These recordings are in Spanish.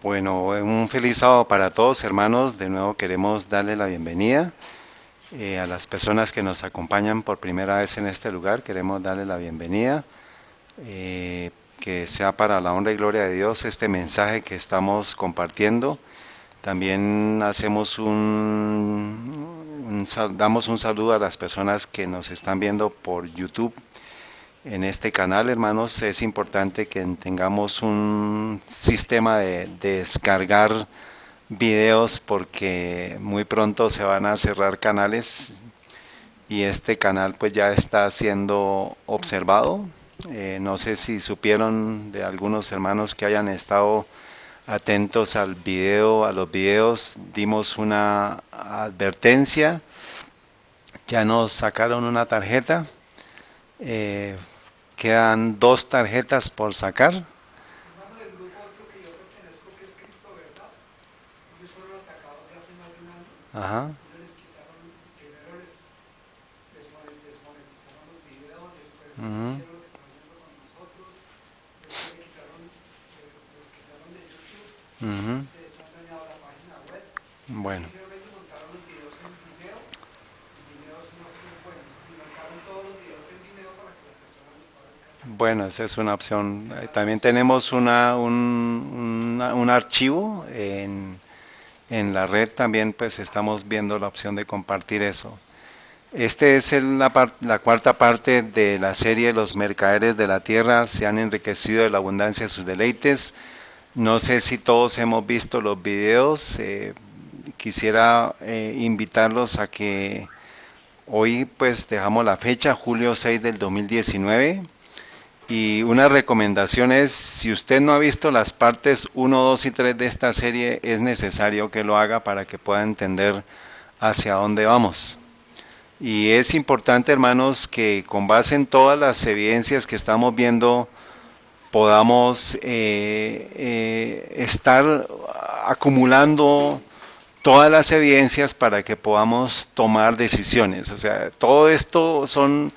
Bueno, un feliz sábado para todos, hermanos. De nuevo queremos darle la bienvenida a las personas que nos acompañan por primera vez en este lugar. Queremos darle la bienvenida, que sea para la honra y gloria de Dios este mensaje que estamos compartiendo. También damos un saludo a las personas que nos están viendo por YouTube. En este canal, hermanos, es importante que tengamos un sistema de descargar videos porque muy pronto se van a cerrar canales y este canal pues ya está siendo observado. No sé si supieron de algunos hermanos que hayan estado atentos al video, a los videos, dimos una advertencia, ya nos sacaron una tarjeta. Eh, Quedan dos tarjetas por sacar. Hermano del grupo, otro que yo pertenezco, que es Cristo, ¿verdad? Ellos fueron atacados hace más de un año. Ajá. Ellos les quitaron, primero desmonetizaron los videos, después Ujú. hicieron lo que están haciendo con nosotros, después les quitaron de YouTube, Ujú. les han dañado la página web. Entonces, ¿qué Bueno, hicieron ellos? Montaron los videos en Vimeo, y Vimeo es una opción buena. Y montaron todos los videos en Vimeo para que las personas los puedan descargar. bueno, esa es una opción. También tenemos un archivo en la red, también pues estamos viendo la opción de compartir eso. Este es la cuarta parte de la serie Los mercaderes de la tierra se han enriquecido de la abundancia de sus deleites. No sé si todos hemos visto los videos. Quisiera invitarlos a que hoy pues dejamos la fecha, julio 6 del 2019. Y una recomendación es, si usted no ha visto las partes 1, 2 y 3 de esta serie, es necesario que lo haga para que pueda entender hacia dónde vamos. Y es importante, hermanos, que con base en todas las evidencias que estamos viendo, podamos estar acumulando todas las evidencias para que podamos tomar decisiones. O sea, todo esto son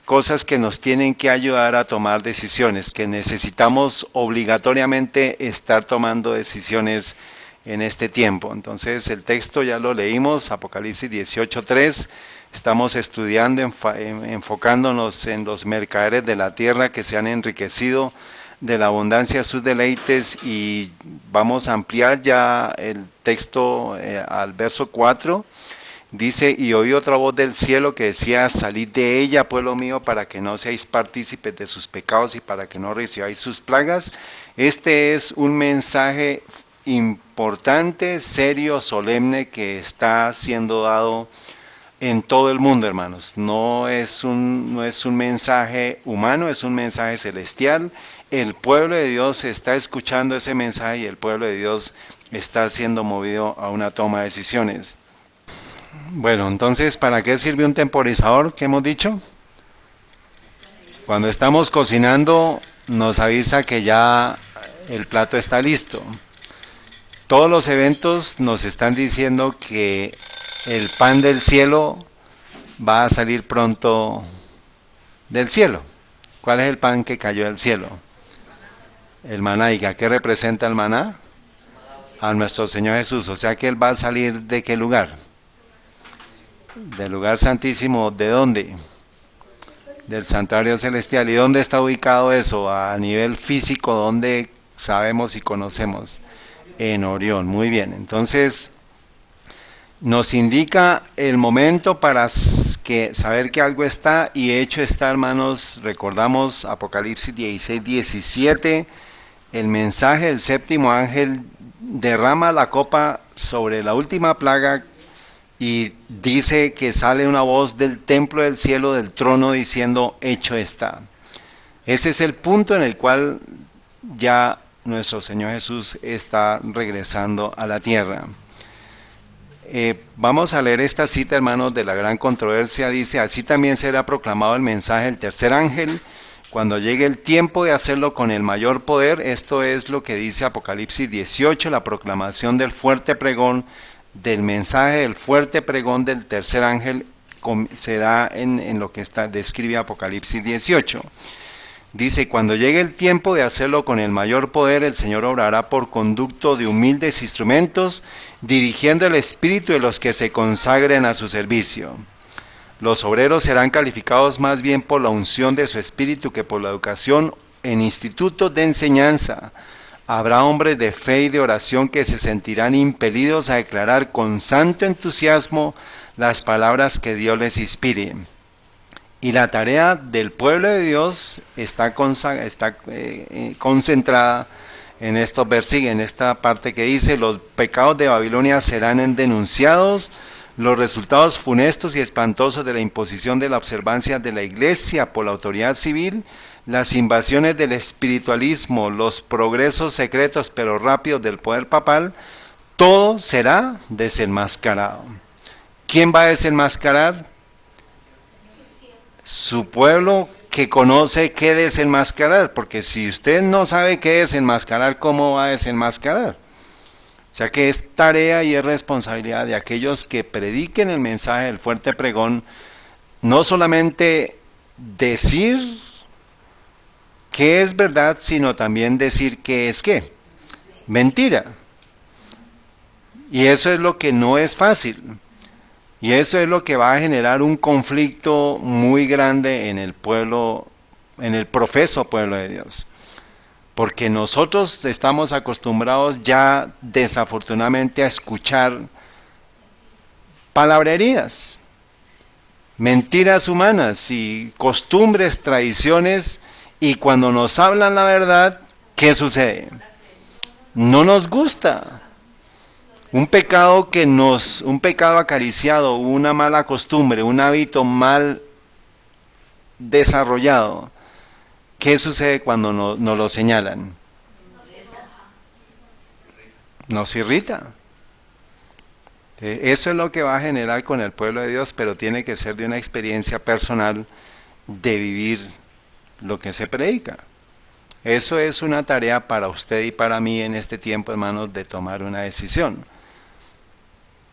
cosas que nos tienen que ayudar a tomar decisiones, que necesitamos obligatoriamente estar tomando decisiones en este tiempo. Entonces, el texto ya lo leímos, Apocalipsis 18:3. Estamos estudiando, enfocándonos en los mercaderes de la tierra que se han enriquecido de la abundancia de sus deleites, y vamos a ampliar ya el texto al verso 4. Dice, y oí otra voz del cielo que decía, salid de ella, pueblo mío, para que no seáis partícipes de sus pecados y para que no recibáis sus plagas. Este es un mensaje importante, serio, solemne, que está siendo dado en todo el mundo, hermanos. No es un mensaje humano, es un mensaje celestial. El pueblo de Dios está escuchando ese mensaje y el pueblo de Dios está siendo movido a una toma de decisiones. Bueno, entonces, ¿para qué sirve un temporizador? ¿Qué hemos dicho? Cuando estamos cocinando, nos avisa que ya el plato está listo. Todos los eventos nos están diciendo que el pan del cielo va a salir pronto del cielo. ¿Cuál es el pan que cayó del cielo? El maná. ¿Y a qué representa el maná? A nuestro Señor Jesús. O sea que Él va a salir ¿de qué lugar? Del lugar santísimo. ¿De dónde? Del santuario celestial. ¿Y dónde está ubicado eso? A nivel físico, ¿dónde sabemos y conocemos? En Orión. Muy bien. Entonces, nos indica el momento para saber que algo está y hecho está, hermanos. Recordamos Apocalipsis 16:17, el mensaje del séptimo ángel derrama la copa sobre la última plaga y dice que sale una voz del templo del cielo, del trono, diciendo, hecho está. Ese es el punto en el cual ya nuestro Señor Jesús está regresando a la tierra. Vamos a leer esta cita, hermanos, de la gran controversia. Dice, así también será proclamado el mensaje del tercer ángel, cuando llegue el tiempo de hacerlo con el mayor poder. Esto es lo que dice Apocalipsis 18, la proclamación del fuerte pregón, del mensaje del fuerte pregón del tercer ángel, se da en lo que describe Apocalipsis 18. Dice, cuando llegue el tiempo de hacerlo con el mayor poder, el Señor obrará por conducto de humildes instrumentos, dirigiendo el espíritu de los que se consagren a su servicio. Los obreros serán calificados más bien por la unción de su espíritu que por la educación en institutos de enseñanza. Habrá hombres de fe y de oración que se sentirán impelidos a declarar con santo entusiasmo las palabras que Dios les inspire. Y la tarea del pueblo de Dios está concentrada en estos versículos, en esta parte que dice, los pecados de Babilonia serán denunciados, los resultados funestos y espantosos de la imposición de la observancia de la iglesia por la autoridad civil, las invasiones del espiritualismo, los progresos secretos pero rápidos del poder papal, todo será desenmascarado. ¿Quién va a desenmascarar? Su pueblo que conoce qué desenmascarar, porque si usted no sabe qué desenmascarar, ¿cómo va a desenmascarar? O sea que es tarea y es responsabilidad de aquellos que prediquen el mensaje del fuerte pregón, no solamente decir qué es verdad, sino también decir qué es qué, mentira. Y eso es lo que no es fácil. Y eso es lo que va a generar un conflicto muy grande en el pueblo, en el profeso pueblo de Dios. Porque nosotros estamos acostumbrados ya desafortunadamente a escuchar palabrerías, mentiras humanas y costumbres, tradiciones, y cuando nos hablan la verdad, ¿qué sucede? No nos gusta. Un pecado acariciado, una mala costumbre, un hábito mal desarrollado. ¿Qué sucede cuando nos lo señalan? Nos irrita. Eso es lo que va a generar con el pueblo de Dios, pero tiene que ser de una experiencia personal de vivir lo que se predica. Eso es una tarea para usted y para mí en este tiempo, hermanos, de tomar una decisión.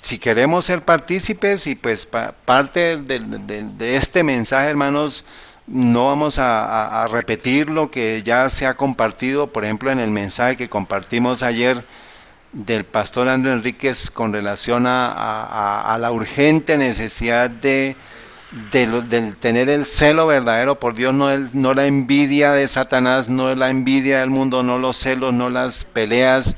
Si queremos ser partícipes, y pues parte de este mensaje, hermanos, no vamos a repetir lo que ya se ha compartido, por ejemplo, en el mensaje que compartimos ayer del pastor Andrés Enríquez con relación a la urgente necesidad de tener el celo verdadero por Dios, no la envidia de Satanás, no la envidia del mundo, no los celos, no las peleas.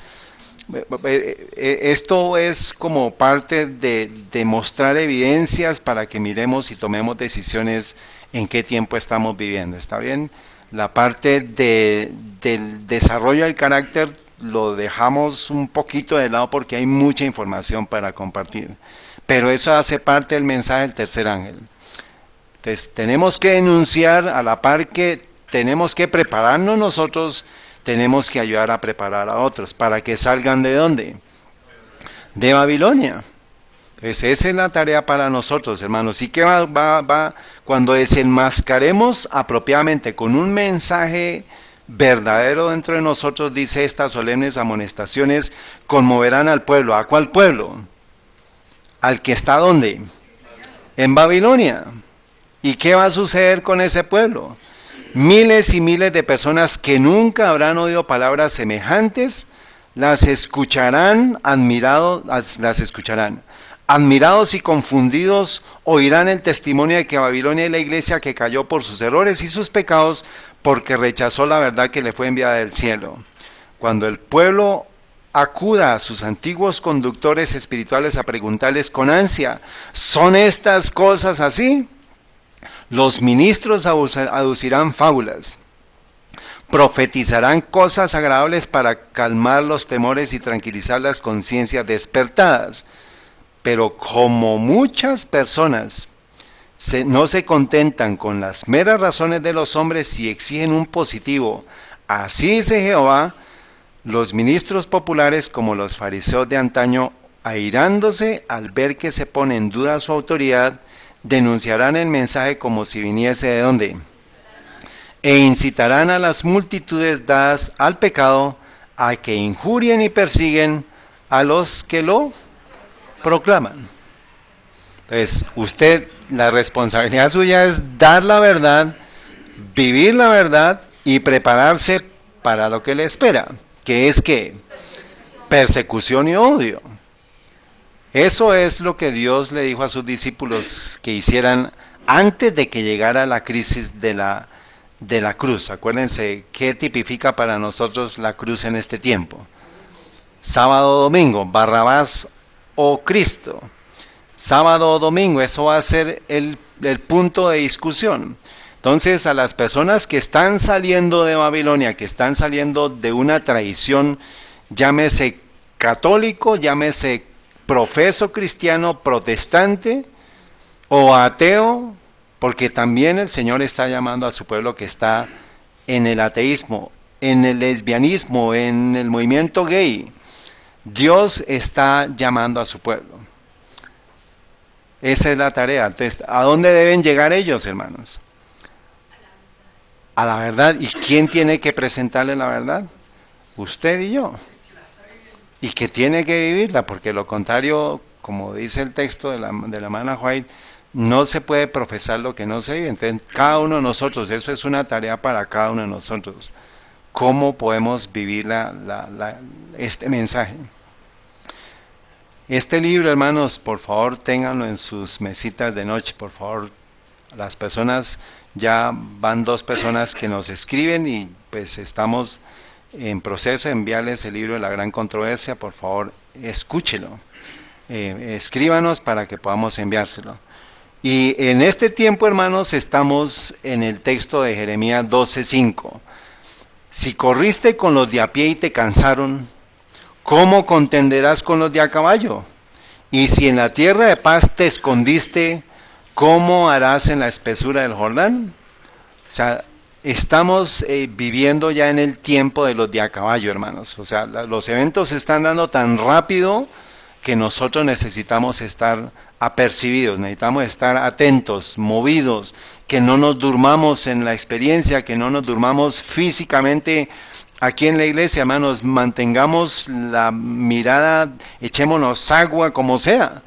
Esto es como parte de mostrar evidencias para que miremos y tomemos decisiones en qué tiempo estamos viviendo. ¿Está bien? La parte del desarrollo del carácter lo dejamos un poquito de lado porque hay mucha información para compartir. Pero eso hace parte del mensaje del tercer ángel. Entonces tenemos que denunciar a la par que tenemos que prepararnos nosotros. Tenemos que ayudar a preparar a otros para que salgan ¿de dónde? De Babilonia. Entonces esa es la tarea para nosotros, hermanos. Y que va cuando desenmascaremos apropiadamente con un mensaje verdadero dentro de nosotros, dice, estas solemnes amonestaciones conmoverán al pueblo. ¿A cuál pueblo? Al que está ¿dónde? En Babilonia. ¿Y qué va a suceder con ese pueblo? Miles y miles de personas que nunca habrán oído palabras semejantes, las escucharán, admirados y confundidos, oirán el testimonio de que Babilonia es la iglesia que cayó por sus errores y sus pecados, porque rechazó la verdad que le fue enviada del cielo. Cuando el pueblo acuda a sus antiguos conductores espirituales a preguntarles con ansia, ¿son estas cosas así? Los ministros aducirán fábulas, profetizarán cosas agradables para calmar los temores y tranquilizar las conciencias despertadas. Pero como muchas personas no se contentan con las meras razones de los hombres y exigen un positivo, así dice Jehová, los ministros populares como los fariseos de antaño, airándose al ver que se pone en duda su autoridad, denunciarán el mensaje como si viniese de ¿dónde? E incitarán a las multitudes dadas al pecado a que injurien y persiguen a los que lo proclaman. Entonces, usted, la responsabilidad suya es dar la verdad, vivir la verdad, y prepararse para lo que le espera, que es que persecución y odio. Eso es lo que Dios le dijo a sus discípulos que hicieran antes de que llegara la crisis de la cruz. Acuérdense, ¿qué tipifica para nosotros la cruz en este tiempo? Sábado o domingo, Barrabás o Cristo. Sábado o domingo, eso va a ser el punto de discusión. Entonces, a las personas que están saliendo de Babilonia, que están saliendo de una tradición, llámese católico, llámese profeso cristiano, protestante o ateo, porque también el Señor está llamando a su pueblo que está en el ateísmo, en el lesbianismo, en el movimiento gay. Dios está llamando a su pueblo. Esa es la tarea. Entonces, ¿a dónde deben llegar ellos, hermanos? A la verdad. ¿Y quién tiene que presentarle la verdad? Usted y yo. Y que tiene que vivirla, porque lo contrario, como dice el texto de la hermana White, no se puede profesar lo que no se vive. Entonces, cada uno de nosotros, eso es una tarea para cada uno de nosotros. ¿Cómo podemos vivir este mensaje? Este libro, hermanos, por favor, ténganlo en sus mesitas de noche, por favor. Las personas, ya van 2 personas que nos escriben y pues estamos en proceso de enviarles el libro de la gran controversia. Por favor, escúchelo. Escríbanos para que podamos enviárselo. Y en este tiempo, hermanos, estamos en el texto de Jeremías 12:5. Si corriste con los de a pie y te cansaron, ¿cómo contenderás con los de a caballo? Y si en la tierra de paz te escondiste, ¿cómo harás en la espesura del Jordán? O sea, estamos viviendo ya en el tiempo de los de a caballo, hermanos. O sea, los eventos se están dando tan rápido que nosotros necesitamos estar apercibidos, necesitamos estar atentos, movidos, que no nos durmamos en la experiencia, que no nos durmamos físicamente aquí en la iglesia, hermanos. Mantengamos la mirada, echémonos agua como sea,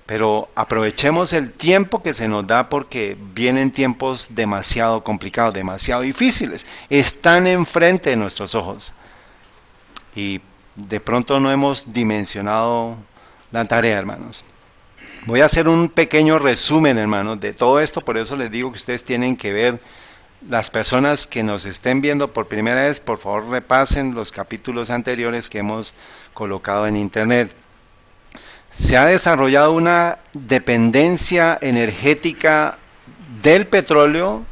pero aprovechemos el tiempo que se nos da, porque vienen tiempos demasiado complicados, demasiado difíciles, están enfrente de nuestros ojos y de pronto no hemos dimensionado la tarea, hermanos. Voy a hacer un pequeño resumen, hermanos, de todo esto. Por eso les digo que ustedes tienen que ver, las personas que nos estén viendo por primera vez, por favor repasen los capítulos anteriores que hemos colocado en internet. Se ha desarrollado una dependencia energética del petróleo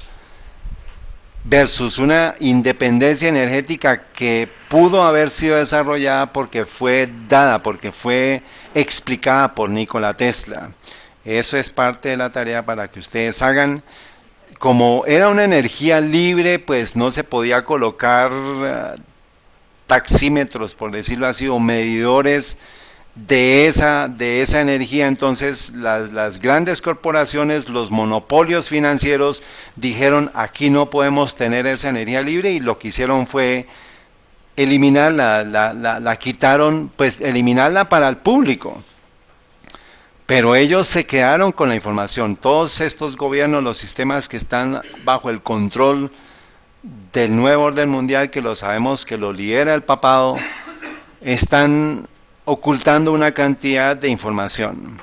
versus una independencia energética que pudo haber sido desarrollada porque fue dada, porque fue explicada por Nikola Tesla. Eso es parte de la tarea para que ustedes hagan. Como era una energía libre, pues no se podía colocar taxímetros, por decirlo así, o medidores de esa energía. Entonces las grandes corporaciones, los monopolios financieros dijeron: aquí no podemos tener esa energía libre, y lo que hicieron fue eliminarla, la quitaron, pues eliminarla para el público. Pero ellos se quedaron con la información. Todos estos gobiernos, los sistemas que están bajo el control del nuevo orden mundial, que lo sabemos que lo lidera el papado, están ocultando una cantidad de información.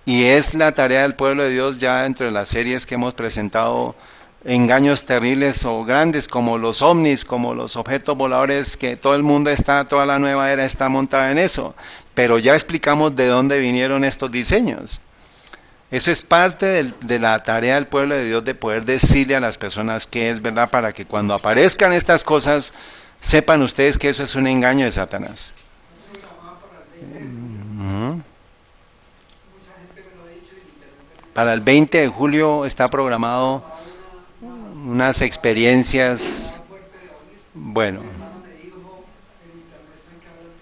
Y es la tarea del pueblo de Dios, ya entre las series que hemos presentado, engaños terribles o grandes como los ovnis, como los objetos voladores, que todo el mundo está, toda la nueva era está montada en eso. Pero ya explicamos de dónde vinieron estos diseños. Eso es parte de la tarea del pueblo de Dios, de poder decirle a las personas que es verdad, para que cuando aparezcan estas cosas sepan ustedes que eso es un engaño de Satanás. Para el 20 de julio está programado unas experiencias, bueno,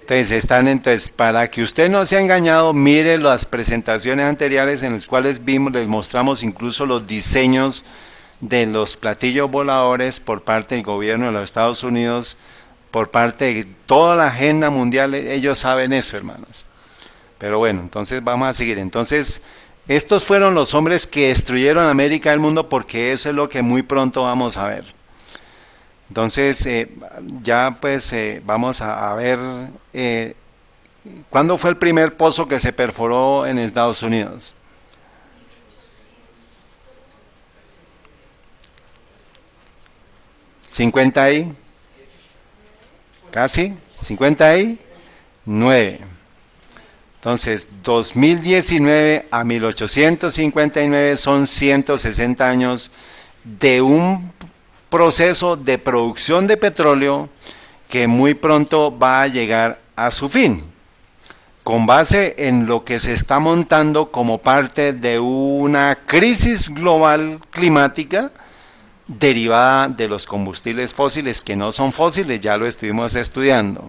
entonces para que usted no sea engañado, mire las presentaciones anteriores en las cuales les mostramos incluso los diseños de los platillos voladores por parte del gobierno de los Estados Unidos, por parte de toda la agenda mundial. Ellos saben eso, hermanos. Pero bueno, entonces vamos a seguir. Entonces, estos fueron los hombres que destruyeron América del mundo, porque eso es lo que muy pronto vamos a ver. Entonces, ya pues vamos a ver cuándo fue el primer pozo que se perforó en Estados Unidos. 50 y casi 59. Entonces, 2019 a 1859 son 160 años de un proceso de producción de petróleo que muy pronto va a llegar a su fin, con base en lo que se está montando como parte de una crisis global climática derivada de los combustibles fósiles que no son fósiles, ya lo estuvimos estudiando.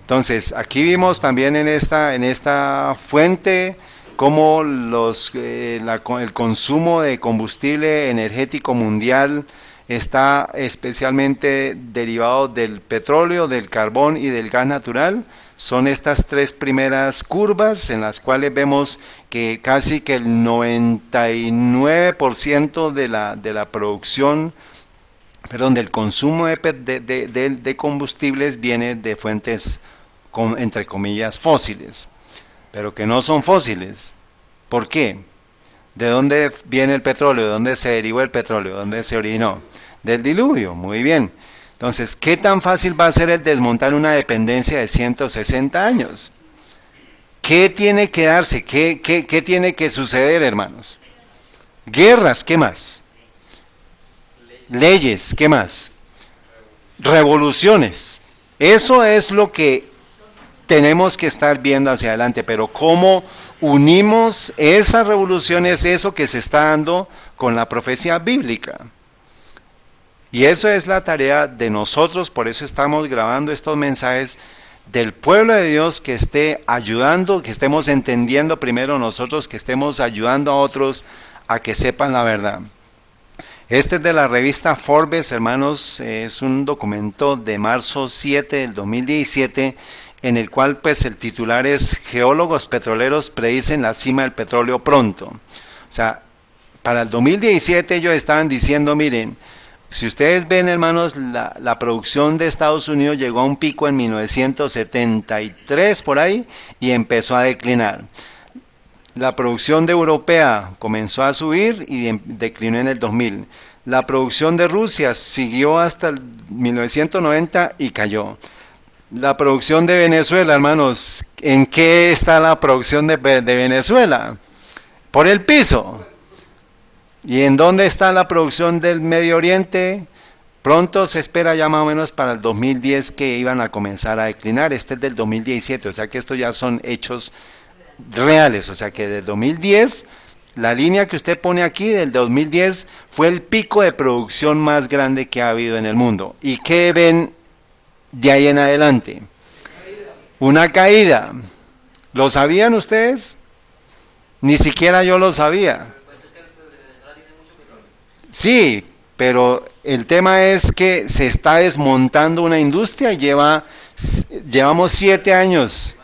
Entonces, aquí vimos también en esta fuente cómo el consumo de combustible energético mundial está especialmente derivado del petróleo, del carbón y del gas natural. Son estas tres primeras curvas en las cuales vemos que casi que el 99% de la producción, perdón, del consumo de combustibles viene de fuentes, entre comillas, fósiles, pero que no son fósiles. ¿Por qué? ¿De dónde viene el petróleo? ¿De dónde se derivó el petróleo? ¿De dónde se originó? Del diluvio, muy bien. Entonces, ¿qué tan fácil va a ser el desmontar una dependencia de 160 años? ¿Qué tiene que darse? ¿Qué tiene que suceder, hermanos? Guerras, ¿qué más? Leyes, ¿qué más? Revoluciones. Eso es lo que tenemos que estar viendo hacia adelante, pero ¿cómo unimos esas revoluciones, eso que se está dando, con la profecía bíblica? Y eso es la tarea de nosotros, por eso estamos grabando estos mensajes del pueblo de Dios, que esté ayudando, que estemos entendiendo primero nosotros, que estemos ayudando a otros a que sepan la verdad. Este es de la revista Forbes, hermanos, es un documento de marzo 7 del 2017, en el cual pues el titular es "Geólogos petroleros predicen la cima del petróleo pronto". O sea, para el 2017 ellos estaban diciendo, miren, si ustedes ven, hermanos, la producción de Estados Unidos llegó a un pico en 1973 por ahí y empezó a declinar. La producción de europea comenzó a subir y declinó en el 2000. La producción de Rusia siguió hasta el 1990 y cayó. La producción de Venezuela, hermanos, ¿en qué está la producción de Venezuela? Por el piso. ¿Y en dónde está la producción del Medio Oriente? Pronto se espera ya más o menos para el 2010 que iban a comenzar a declinar. Este es del 2017, o sea que estos ya son hechos reales. O sea que del 2010, la línea que usted pone aquí del 2010 fue el pico de producción más grande que ha habido en el mundo. ¿Y qué ven de ahí en adelante? Una caída. ¿Lo sabían ustedes? Ni siquiera yo lo sabía. Sí, pero el tema es que se está desmontando una industria y llevamos 7 años,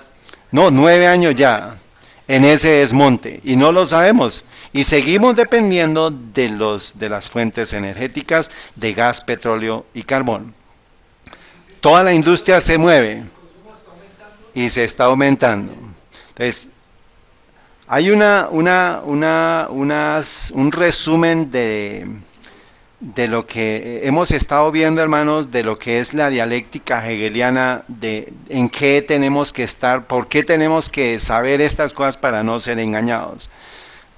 no, 9 años ya en ese desmonte y no lo sabemos. Y seguimos dependiendo de las fuentes energéticas de gas, petróleo y carbón. Toda la industria se mueve y se está aumentando. Entonces, hay un resumen de lo que hemos estado viendo, hermanos, de lo que es la dialéctica hegeliana, de en qué tenemos que estar, por qué tenemos que saber estas cosas para no ser engañados.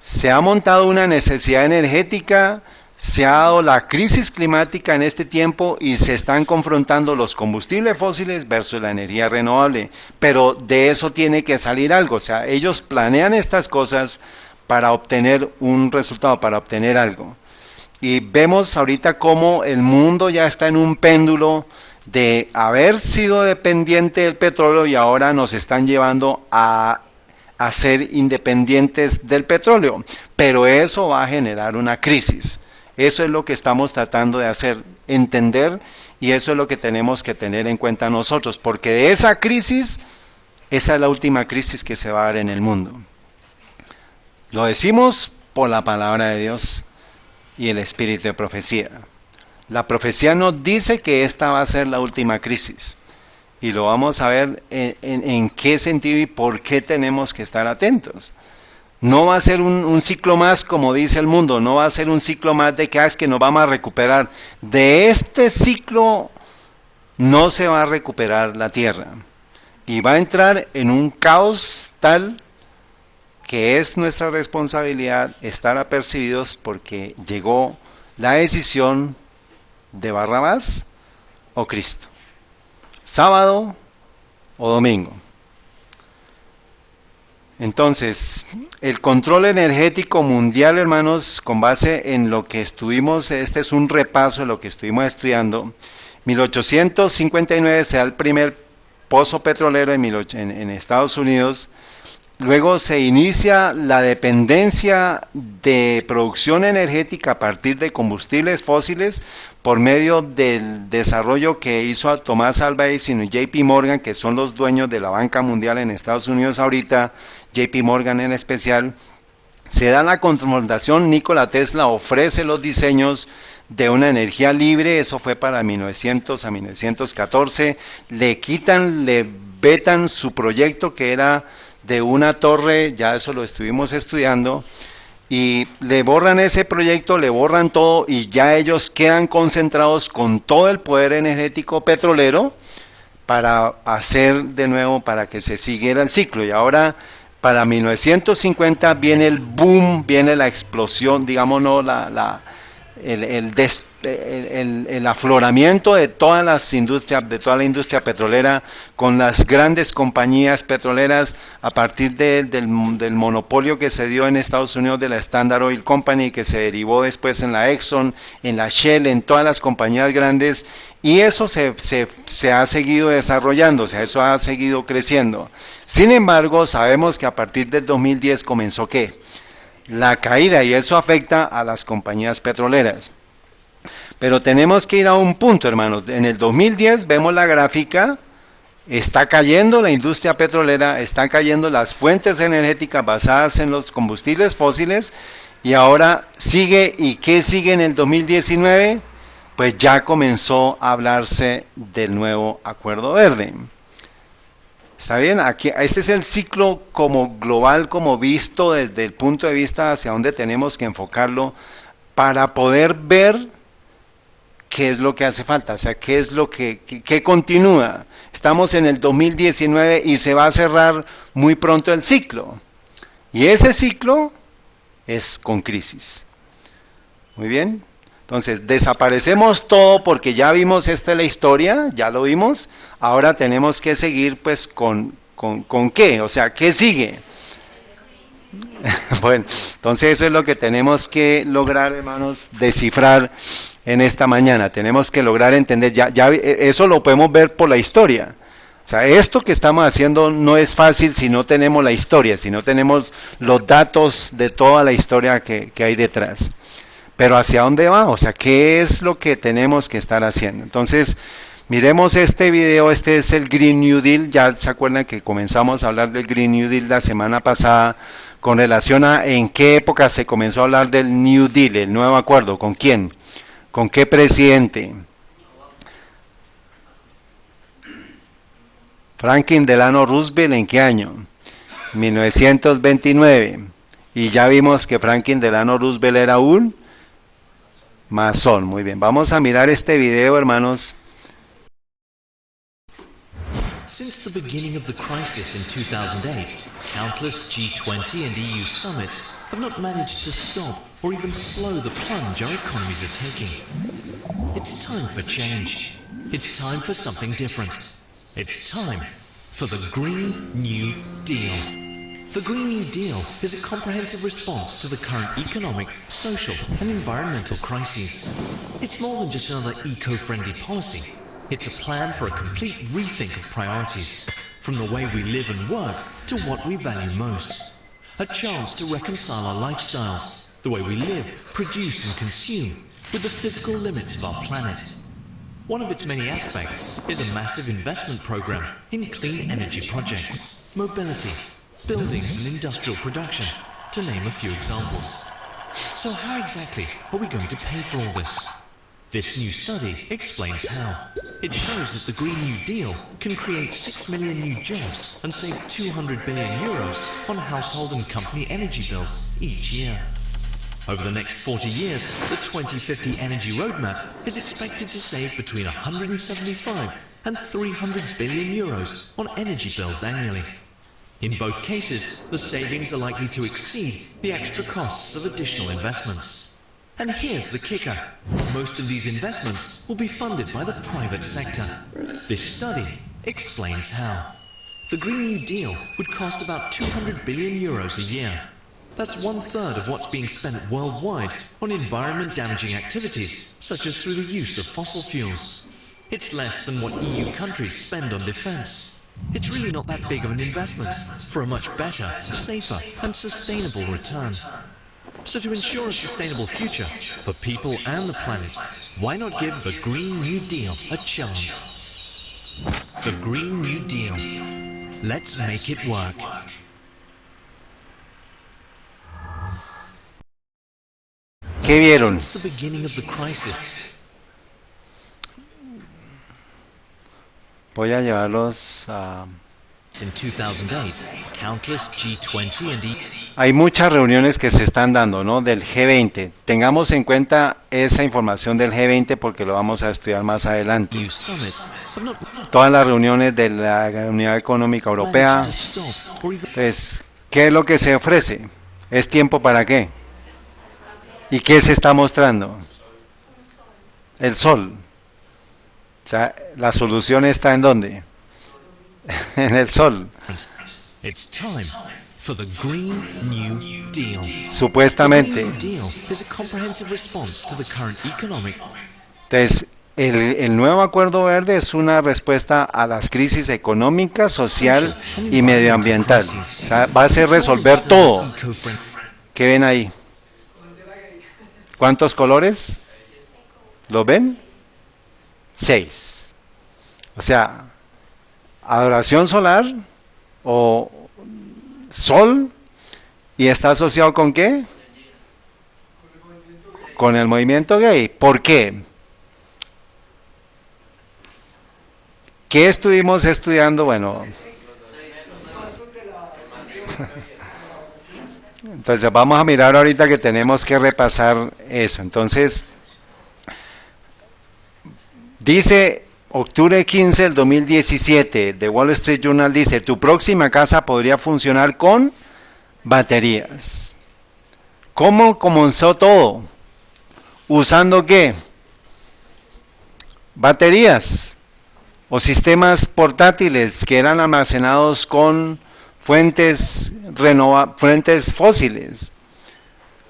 Se ha montado una necesidad energética, se ha dado la crisis climática en este tiempo y se están confrontando los combustibles fósiles versus la energía renovable, pero de eso tiene que salir algo. O sea, ellos planean estas cosas para obtener un resultado, para obtener algo. Y vemos ahorita cómo el mundo ya está en un péndulo de haber sido dependiente del petróleo y ahora nos están llevando a ser independientes del petróleo, pero eso va a generar una crisis. Eso es lo que estamos tratando de hacer, entender, y eso es lo que tenemos que tener en cuenta nosotros, porque de esa crisis, esa es la última crisis que se va a dar en el mundo. Lo decimos por la palabra de Dios y el espíritu de profecía. La profecía nos dice que esta va a ser la última crisis. Y lo vamos a ver en qué sentido y por qué tenemos que estar atentos. No va a ser un ciclo más como dice el mundo, no va a ser un ciclo más de que es que nos vamos a recuperar. De este ciclo no se va a recuperar la tierra. Y va a entrar en un caos tal que es nuestra responsabilidad estar apercibidos porque llegó la decisión de Barrabás o Cristo. Sábado o domingo. Entonces, el control energético mundial, hermanos, con base en lo que estuvimos, este es un repaso de lo que estuvimos estudiando. 1859 se da el primer pozo petrolero en Estados Unidos. Luego se inicia la dependencia de producción energética a partir de combustibles fósiles por medio del desarrollo que hizo Thomas Alva Edison y JP Morgan, que son los dueños de la banca mundial en Estados Unidos ahorita, JP Morgan en especial. Se da la confrontación, Nikola Tesla ofrece los diseños de una energía libre, eso fue para 1900 a 1914, le vetan su proyecto que era de una torre, ya eso lo estuvimos estudiando, y le borran ese proyecto, le borran todo y ya ellos quedan concentrados con todo el poder energético petrolero para hacer de nuevo, para que se siguiera el ciclo. Y ahora para 1950 viene el boom, viene la explosión, digámonos, el afloramiento de todas las industrias, de toda la industria petrolera, con las grandes compañías petroleras a partir del monopolio que se dio en Estados Unidos de la Standard Oil Company, que se derivó después en la Exxon, en la Shell, en todas las compañías grandes, y eso se ha seguido desarrollando, o sea, eso ha seguido creciendo. Sin embargo, sabemos que a partir del 2010 comenzó ¿qué? La caída, y eso afecta a las compañías petroleras. Pero tenemos que ir a un punto, hermanos. En el 2010 vemos la gráfica, está cayendo la industria petrolera, están cayendo las fuentes energéticas basadas en los combustibles fósiles, y ahora sigue. ¿Y qué sigue en el 2019? Pues ya comenzó a hablarse del nuevo Acuerdo Verde. ¿Está bien? Aquí, este es el ciclo como global, como visto desde el punto de vista hacia donde tenemos que enfocarlo para poder ver qué es lo que hace falta, o sea, qué es lo que continúa. Estamos en el 2019 y se va a cerrar muy pronto el ciclo. Y ese ciclo es con crisis. Muy bien. Entonces, desaparecemos todo porque ya vimos esta es la historia, ya lo vimos. Ahora tenemos que seguir pues con ¿qué? O sea, ¿qué sigue? Bueno, entonces eso es lo que tenemos que lograr, hermanos, descifrar en esta mañana. Tenemos que lograr entender, ya eso lo podemos ver por la historia. O sea, esto que estamos haciendo no es fácil si no tenemos la historia, si no tenemos los datos de toda la historia que hay detrás. Pero ¿hacia dónde va? O sea, ¿qué es lo que tenemos que estar haciendo? Entonces, miremos este video, este es el Green New Deal. Ya se acuerdan que comenzamos a hablar del Green New Deal la semana pasada con relación a en qué época se comenzó a hablar del New Deal, el nuevo acuerdo. ¿Con quién? ¿Con qué presidente? Franklin Delano Roosevelt, ¿en qué año? 1929. Y ya vimos que Franklin Delano Roosevelt era un masón. Muy bien, vamos a mirar este video, hermanos. Since the beginning of the crisis in 2008, countless G20 and EU summits have not managed to stop or even slow the plunge our economies are taking. It's time for change. It's time for something different. It's time for the Green New Deal. The Green New Deal is a comprehensive response to the current economic, social and environmental crises. It's more than just another eco-friendly policy. It's a plan for a complete rethink of priorities, from the way we live and work to what we value most. A chance to reconcile our lifestyles, the way we live, produce and consume, with the physical limits of our planet. One of its many aspects is a massive investment program in clean energy projects, mobility, buildings and industrial production, to name a few examples. So how exactly are we going to pay for all this? This new study explains how. It shows that the Green New Deal can create 6 million new jobs and save 200 billion euros on household and company energy bills each year. Over the next 40 years, the 2050 Energy Roadmap is expected to save between 175 and 300 billion euros on energy bills annually. In both cases, the savings are likely to exceed the extra costs of additional investments. And here's the kicker. Most of these investments will be funded by the private sector. This study explains how. The Green New Deal would cost about 200 billion euros a year. That's 1/3 of what's being spent worldwide on environment-damaging activities, such as through the use of fossil fuels. It's less than what EU countries spend on defense. It's really not that big of an investment for a much better, safer, and sustainable return. So to ensure a sustainable future for people and the planet, why not give the Green New Deal a chance? The Green New Deal. Let's make it work. ¿Qué vieron? Since the beginning of the crisis, Voy a llevarlos a... in 2008, countless G20 and Hay muchas reuniones que se están dando, ¿no? Del G20. Tengamos en cuenta esa información del G20 porque lo vamos a estudiar más adelante. EU summits have not Todas las reuniones de la Unidad Económica Europea. managed to stop or even Pues, ¿qué es lo que se ofrece? ¿Es tiempo para qué? ¿Y qué se está mostrando? El sol. O sea, la solución está ¿en dónde? En el sol. It's time for the Green New Deal. Supuestamente. The Green New Deal is a comprehensive response to the current economic Entonces, el nuevo Acuerdo Verde es una respuesta a las crisis económica, social y medioambiental. O sea, va a ser resolver todo. ¿Qué ven ahí? ¿Cuántos colores? ¿Lo ven? 6. O sea, adoración solar o sol, y está asociado ¿con qué? Con el movimiento gay. ¿Por qué? ¿Qué estuvimos estudiando? Bueno, entonces vamos a mirar ahorita que tenemos que repasar eso. Entonces, dice octubre 15 del 2017, The Wall Street Journal dice, tu próxima casa podría funcionar con baterías. ¿Cómo comenzó todo? ¿Usando qué? Baterías o sistemas portátiles que eran almacenados con fuentes fósiles.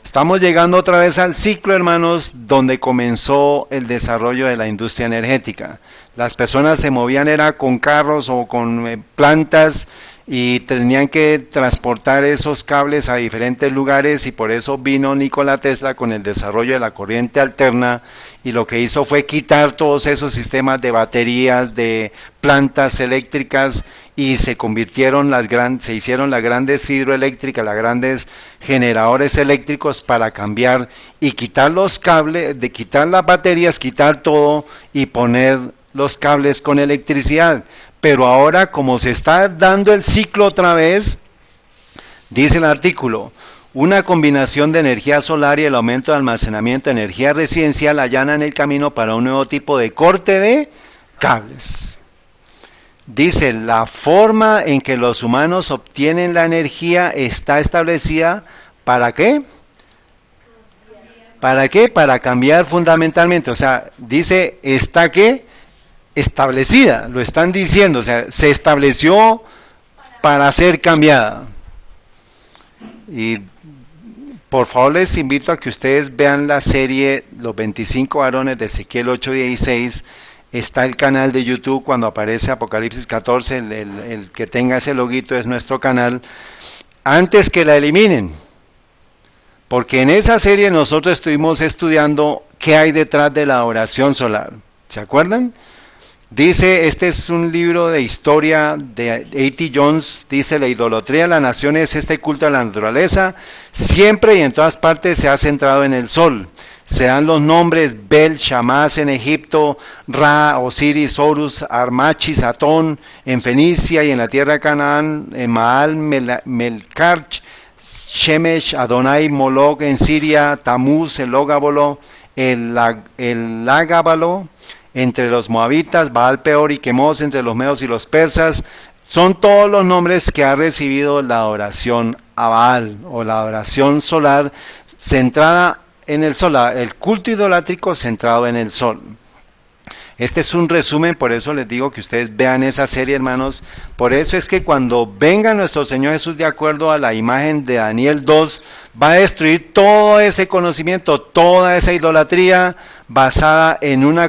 Estamos llegando otra vez al ciclo, hermanos, donde comenzó el desarrollo de la industria energética. Las personas se movían era con carros o con plantas y tenían que transportar esos cables a diferentes lugares, y por eso vino Nikola Tesla con el desarrollo de la corriente alterna, y lo que hizo fue quitar todos esos sistemas de baterías, de plantas eléctricas, y se convirtieron se hicieron las grandes hidroeléctricas, las grandes generadores eléctricos para cambiar y quitar los cables, de quitar las baterías, quitar todo y poner los cables con electricidad. Pero ahora, como se está dando el ciclo otra vez, dice el artículo, una combinación de energía solar y el aumento de almacenamiento de energía residencial allanan el camino para un nuevo tipo de corte de cables. Dice, la forma en que los humanos obtienen la energía está establecida, ¿para qué? ¿Para qué? Para cambiar fundamentalmente. O sea, dice, ¿está qué? Establecida, lo están diciendo, o sea, se estableció para ser cambiada. Y por favor les invito a que ustedes vean la serie Los 25 varones de Ezequiel 8:16. Está el canal de YouTube cuando aparece Apocalipsis 14, el que tenga ese loguito es nuestro canal, antes que la eliminen, porque en esa serie nosotros estuvimos estudiando qué hay detrás de la oración solar. ¿Se acuerdan? Dice, este es un libro de historia de A.T. Jones, dice, la idolatría de las naciones, este culto a la naturaleza, siempre y en todas partes se ha centrado en el sol. se dan los nombres Bel, Shamás en Egipto, Ra, Osiris, Horus, Armachis, Atón en Fenicia y en la tierra de Canaán, en Maal, Melkarch, Shemesh, Adonai, Moloch en Siria, Tamuz, el Lógabolo, el Lágabalo entre los moabitas, Baal Peor y Quemos entre los medos y los persas. Son todos los nombres que ha recibido la adoración a Baal o la adoración solar centrada en el sol, el culto idolátrico centrado en el sol. Este es un resumen, por eso les digo que ustedes vean esa serie, hermanos. Por eso es que cuando venga nuestro Señor Jesús, de acuerdo a la imagen de Daniel 2, va a destruir todo ese conocimiento, toda esa idolatría basada en una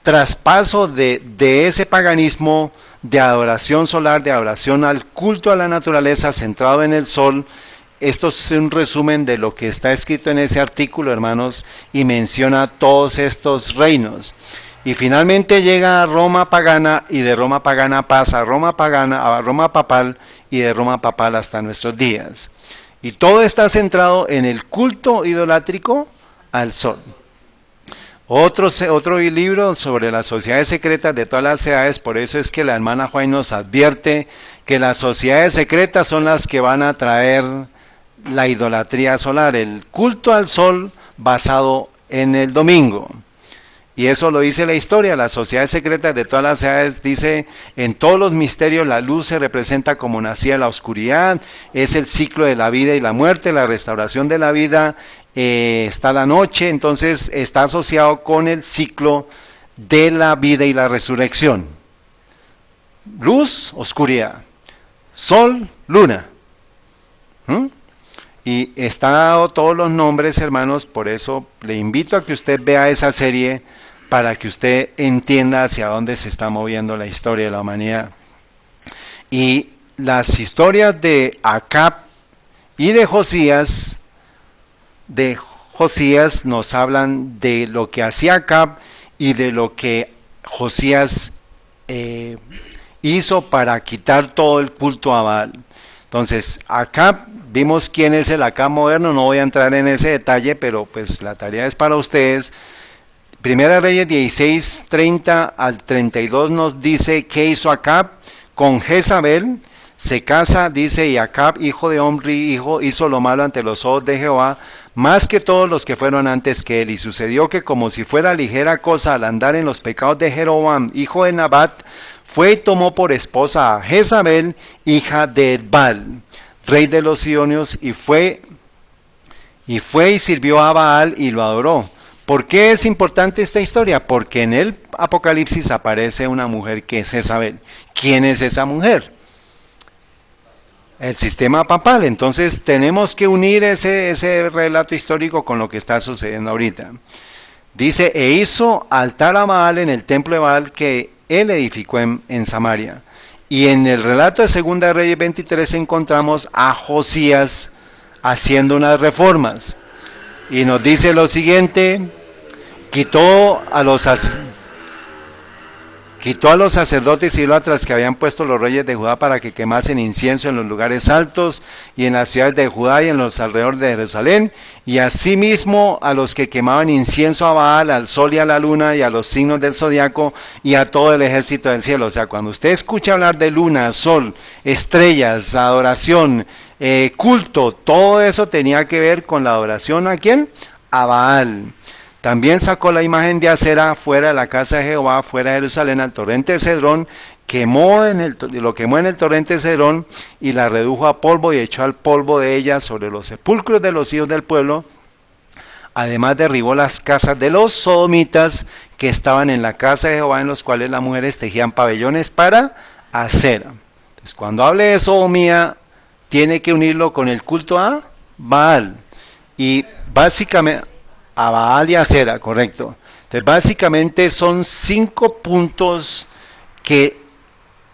traspaso de ese paganismo, de adoración solar, de adoración al culto a la naturaleza centrado en el sol. Esto es un resumen de lo que está escrito en ese artículo, hermanos, y menciona todos estos reinos. Y finalmente llega a Roma pagana, y de Roma pagana pasa a Roma papal, y de Roma papal hasta nuestros días. Y todo está centrado en el culto idolátrico al sol. Otro libro sobre las sociedades secretas de todas las edades, por eso es que la hermana Juan nos advierte que las sociedades secretas son las que van a traer la idolatría solar, el culto al sol basado en el domingo. Y eso lo dice la historia, las sociedades secretas de todas las edades, dice, en todos los misterios la luz se representa como nacía la oscuridad, es el ciclo de la vida y la muerte, la restauración de la vida, está la noche, entonces está asociado con el ciclo de la vida y la resurrección. Luz, oscuridad, sol, luna. Y está dado todos los nombres, hermanos, por eso le invito a que usted vea esa serie para que usted entienda hacia dónde se está moviendo la historia de la humanidad. Y las historias de Acab y de Josías nos hablan de lo que hacía Acab y de lo que Josías hizo para quitar todo el culto a Baal. Entonces, Acab, vimos quién es el Acab moderno, no voy a entrar en ese detalle, pero pues la tarea es para ustedes. Primera Reyes 16, 30 al 32 nos dice qué hizo Acab con Jezabel. Se casa, dice, y Acab, hijo de Omri, hizo lo malo ante los ojos de Jehová, más que todos los que fueron antes que él. Y sucedió que como si fuera ligera cosa al andar en los pecados de Jeroboam, hijo de Nabat, fue y tomó por esposa a Jezabel, hija de Edbaal, rey de los Sidonios, y fue y sirvió a Baal y lo adoró. ¿Por qué es importante esta historia? Porque en el Apocalipsis aparece una mujer que es Jezabel. ¿Quién es esa mujer? El sistema papal. Entonces tenemos que unir ese relato histórico con lo que está sucediendo ahorita. Dice, e hizo altar a Baal en el templo de Baal que él edificó en Samaria. Y en el relato de Segunda de Reyes 23 encontramos a Josías haciendo unas reformas. Y nos dice lo siguiente, quitó a los sacerdotes idólatras que habían puesto los reyes de Judá para que quemasen incienso en los lugares altos y en las ciudades de Judá y en los alrededores de Jerusalén, y asimismo a los que quemaban incienso a Baal, al sol y a la luna y a los signos del zodiaco y a todo el ejército del cielo. O sea, cuando usted escucha hablar de luna, sol, estrellas, adoración, culto, todo eso tenía que ver con la adoración ¿a quién? A Baal. También sacó la imagen de Acera fuera de la casa de Jehová, fuera de Jerusalén, al torrente de Cedrón, lo quemó en el torrente de Cedrón y la redujo a polvo y echó al polvo de ella sobre los sepulcros de los hijos del pueblo. Además derribó las casas de los sodomitas que estaban en la casa de Jehová, en los cuales las mujeres tejían pabellones para Acera. Entonces, cuando hable de sodomía, tiene que unirlo con el culto a Baal. Y básicamente a Baal y Acera, correcto. Entonces básicamente son 5 puntos que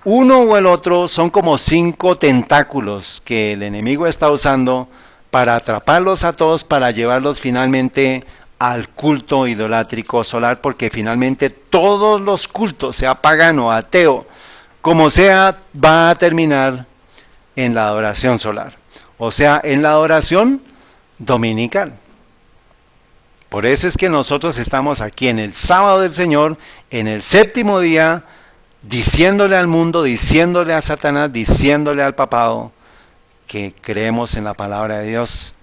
uno o el otro son como 5 tentáculos que el enemigo está usando para atraparlos a todos, para llevarlos finalmente al culto idolátrico solar, porque finalmente todos los cultos, sea pagano, ateo, como sea, va a terminar en la adoración solar. O sea, en la adoración dominical. Por eso es que nosotros estamos aquí en el sábado del Señor, en el séptimo día, diciéndole al mundo, diciéndole a Satanás, diciéndole al papado que creemos en la palabra de Dios,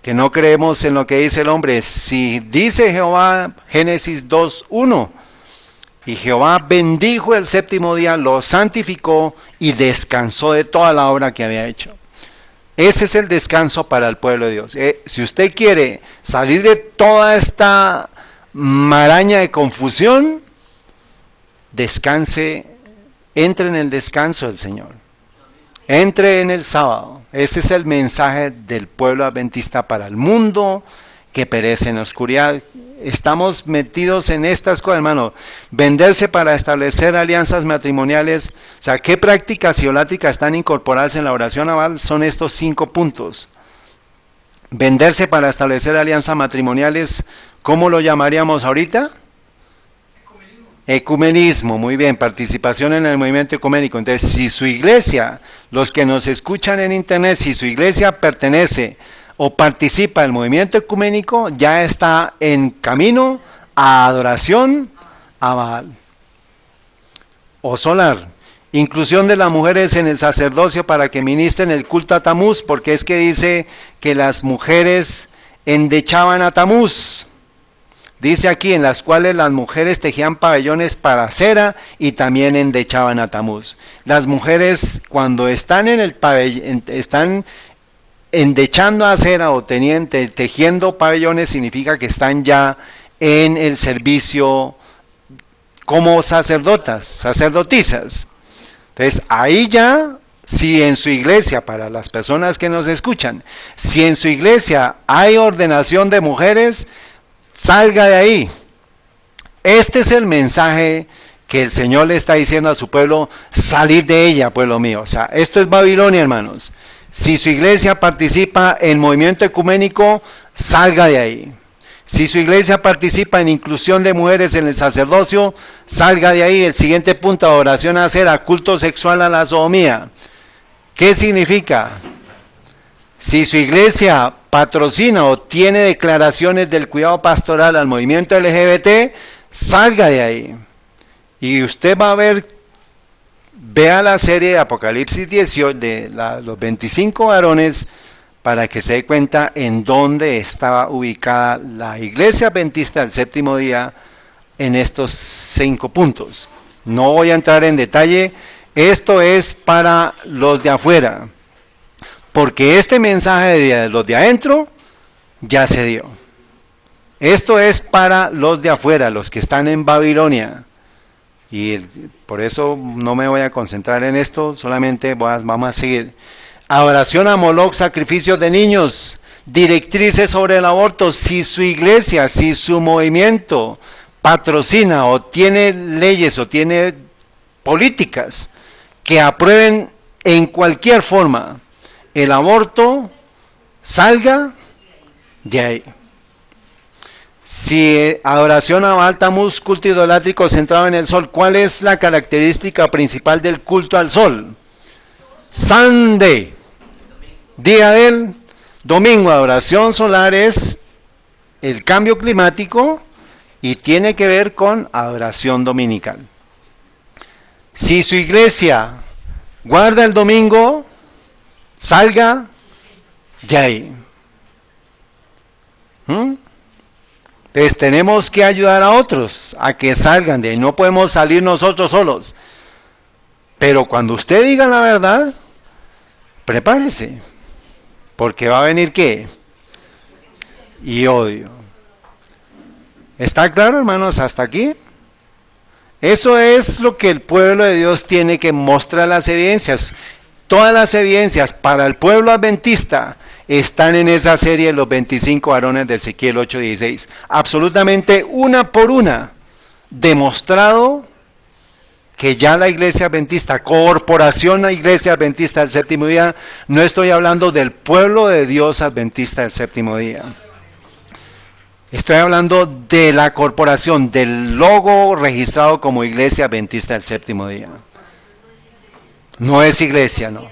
que no creemos en lo que dice el hombre. Si dice Jehová, Génesis 2:1, y Jehová bendijo el séptimo día, lo santificó y descansó de toda la obra que había hecho. Ese es el descanso para el pueblo de Dios. Si usted quiere salir de toda esta maraña de confusión, descanse, entre en el descanso del Señor. Entre en el sábado. Ese es el mensaje del pueblo adventista para el mundo que perece en la oscuridad. Estamos metidos en estas cosas, hermano. Venderse para establecer alianzas matrimoniales. O sea, ¿qué prácticas idolátricas están incorporadas en la oración a Baal? Son estos 5 puntos. Venderse para establecer alianzas matrimoniales, ¿cómo lo llamaríamos ahorita? Ecumenismo, muy bien, participación en el movimiento ecuménico. Entonces, si su iglesia, los que nos escuchan en internet, si su iglesia pertenece o participa del movimiento ecuménico, ya está en camino a adoración a Baal. O solar, inclusión de las mujeres en el sacerdocio para que ministren el culto a Tamuz, porque es que dice que las mujeres endechaban a Tamuz. Dice aquí, en las cuales las mujeres tejían pabellones para cera y también endechaban a Tamuz. Las mujeres, cuando están en el pabellón, están endechando a cera o tejiendo pabellones, significa que están ya en el servicio como sacerdotas, sacerdotisas. Entonces, ahí ya, si en su iglesia, para las personas que nos escuchan, si en su iglesia hay ordenación de mujeres, salga de ahí. Este es el mensaje que el Señor le está diciendo a su pueblo: salid de ella, pueblo mío. O sea, esto es Babilonia, hermanos. Si su iglesia participa en movimiento ecuménico, salga de ahí. Si su iglesia participa en inclusión de mujeres en el sacerdocio, salga de ahí. El siguiente punto, adoración a cera, culto sexual a la sodomía. ¿Qué significa? Si su iglesia patrocina o tiene declaraciones del cuidado pastoral al movimiento LGBT, salga de ahí. Y usted va a ver, vea la serie de Apocalipsis 18 de los 25 varones para que se dé cuenta en dónde estaba ubicada la iglesia adventista del séptimo día en estos 5 puntos. No voy a entrar en detalle, esto es para los de afuera. Porque este mensaje de los de adentro ya se dio. Esto es para los de afuera, los que están en Babilonia. Y por eso no me voy a concentrar en esto, solamente vamos a seguir. Adoración a Moloch, sacrificios de niños, directrices sobre el aborto. Si su iglesia, si su movimiento patrocina o tiene leyes o tiene políticas que aprueben en cualquier forma el aborto, salga de ahí. Si adoración a Baal, Tamuz, culto idolátrico centrado en el sol, ¿cuál es la característica principal del culto al sol? Sunday, día del domingo. Adoración solar es el cambio climático y tiene que ver con adoración dominical. Si su iglesia guarda el domingo, salga de ahí. Pues tenemos que ayudar a otros a que salgan de ahí. No podemos salir nosotros solos. Pero cuando usted diga la verdad, prepárese. Porque va a venir ¿qué? Y odio. ¿Está claro, hermanos, hasta aquí? Eso es lo que el pueblo de Dios tiene que mostrar, las evidencias. Todas las evidencias para el pueblo adventista están en esa serie de los 25 varones de Ezequiel 8:16. Absolutamente una por una, demostrado que ya la iglesia adventista, corporación la iglesia adventista del séptimo día, no estoy hablando del pueblo de Dios adventista del séptimo día. Estoy hablando de la corporación, del logo registrado como iglesia adventista del séptimo día. No es iglesia, no.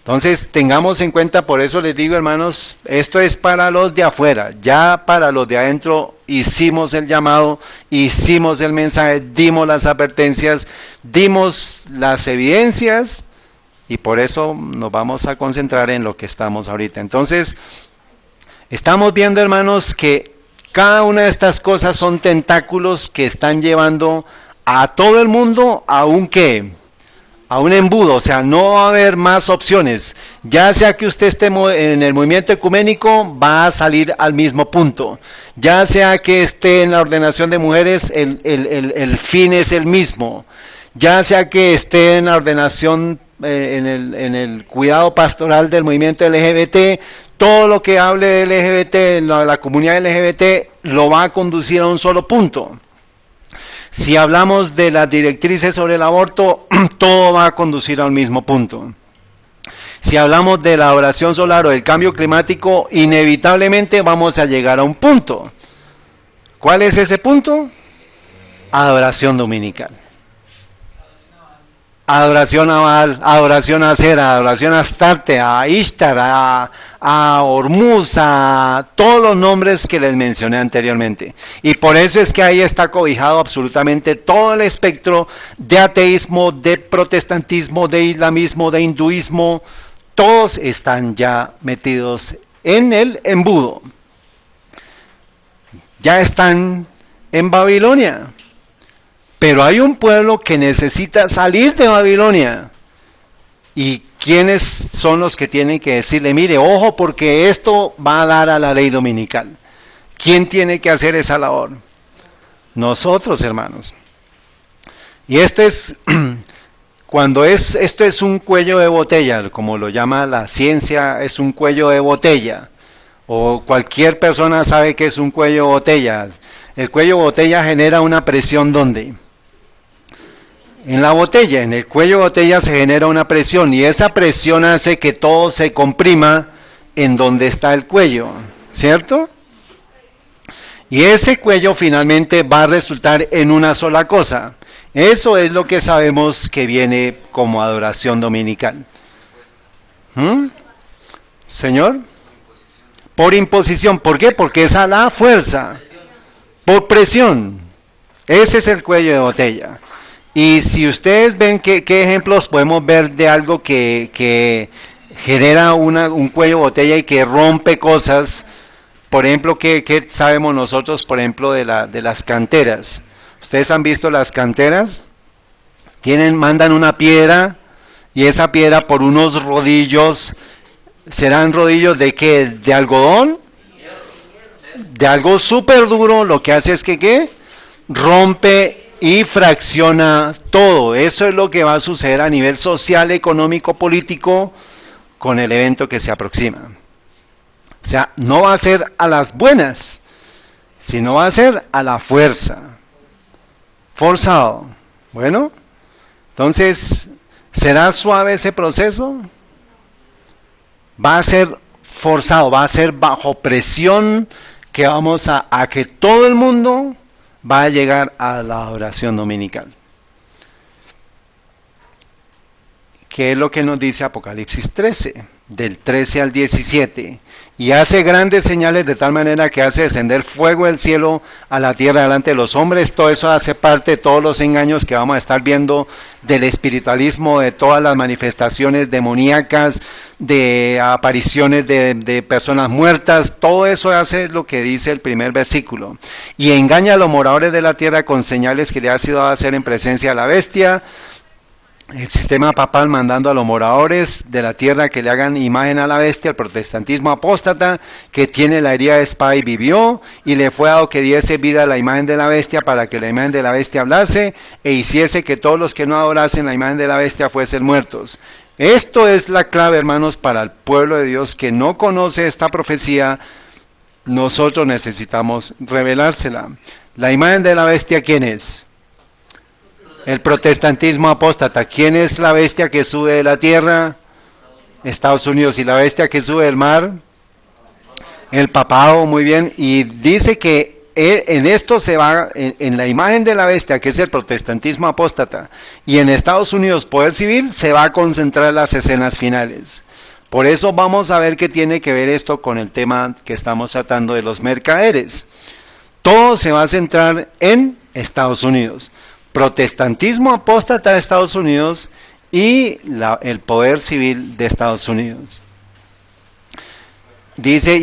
Entonces, tengamos en cuenta, por eso les digo, hermanos, esto es para los de afuera. Ya para los de adentro hicimos el llamado, hicimos el mensaje, dimos las advertencias, dimos las evidencias, y por eso nos vamos a concentrar en lo que estamos ahorita. Entonces, estamos viendo, hermanos, que cada una de estas cosas son tentáculos que están llevando a todo el mundo a un ¿qué? A un embudo, o sea, no va a haber más opciones. Ya sea que usted esté en el movimiento ecuménico, va a salir al mismo punto. Ya sea que esté en la ordenación de mujeres, el fin es el mismo. Ya sea que esté en la ordenación, en el cuidado pastoral del movimiento LGBT, todo lo que hable de LGBT, la comunidad LGBT, lo va a conducir a un solo punto. Si hablamos de las directrices sobre el aborto, todo va a conducir al mismo punto. Si hablamos de la oración solar o del cambio climático, inevitablemente vamos a llegar a un punto. ¿Cuál es ese punto? Adoración dominical. Adoración a Baal, adoración a Asera, adoración a Astarte, a Ishtar, a Hormuz, a todos los nombres que les mencioné anteriormente. Y por eso es que ahí está cobijado absolutamente todo el espectro de ateísmo, de protestantismo, de islamismo, de hinduismo. Todos están ya metidos en el embudo. Ya están en Babilonia. Pero hay un pueblo que necesita salir de Babilonia. ¿Y quiénes son los que tienen que decirle, mire, ojo, porque esto va a dar a la ley dominical? ¿Quién tiene que hacer esa labor? Nosotros, hermanos. Y esto es, esto es un cuello de botella, como lo llama la ciencia, es un cuello de botella. O cualquier persona sabe que es un cuello de botella. El cuello de botella genera una presión, ¿dónde? En la botella, en el cuello de botella se genera una presión y esa presión hace que todo se comprima en donde está el cuello, ¿cierto? Y ese cuello finalmente va a resultar en una sola cosa. Eso es lo que sabemos que viene como adoración dominical. ¿Señor? Por imposición. ¿Por qué? Porque es a la fuerza. Por presión. Ese es el cuello de botella. Y si ustedes ven qué ejemplos podemos ver de algo que genera un cuello de botella y que rompe cosas, por ejemplo, ¿qué sabemos nosotros, por ejemplo, de las canteras? ¿Ustedes han visto las canteras? Mandan una piedra y esa piedra por unos rodillos, ¿serán rodillos de qué? ¿De algodón? De algo súper duro, lo que hace es que ¿qué? Rompe y fracciona todo. Eso es lo que va a suceder a nivel social, económico, político con el evento que se aproxima. O sea, no va a ser a las buenas, sino va a ser a la fuerza. Forzado. Bueno, entonces, ¿será suave ese proceso? Va a ser forzado, va a ser bajo presión que vamos a que todo el mundo va a llegar a la adoración dominical. ¿Qué es lo que nos dice Apocalipsis 13? Del 13 al 17. Y hace grandes señales de tal manera que hace descender fuego del cielo a la tierra delante de los hombres. Todo eso hace parte de todos los engaños que vamos a estar viendo del espiritualismo, de todas las manifestaciones demoníacas, de apariciones de personas muertas. Todo eso hace lo que dice el primer versículo. Y engaña a los moradores de la tierra con señales que le ha sido a hacer en presencia de la bestia. El sistema papal mandando a los moradores de la tierra que le hagan imagen a la bestia, el protestantismo apóstata que tiene la herida de espada y vivió, y le fue dado que diese vida a la imagen de la bestia para que la imagen de la bestia hablase e hiciese que todos los que no adorasen la imagen de la bestia fuesen muertos. Esto es la clave, hermanos, para el pueblo de Dios que no conoce esta profecía. Nosotros necesitamos revelársela. La imagen de la bestia, ¿quién es? El protestantismo apóstata. ¿Quién es la bestia que sube de la tierra? Estados Unidos. ¿Y la bestia que sube del mar? El papado, muy bien. Y dice que en esto se va, en la imagen de la bestia, que es el protestantismo apóstata, y en Estados Unidos, poder civil, se va a concentrar las escenas finales. Por eso vamos a ver qué tiene que ver esto con el tema que estamos tratando de los mercaderes. Todo se va a centrar en Estados Unidos. Protestantismo apóstata de Estados Unidos y el poder civil de Estados Unidos. Dice,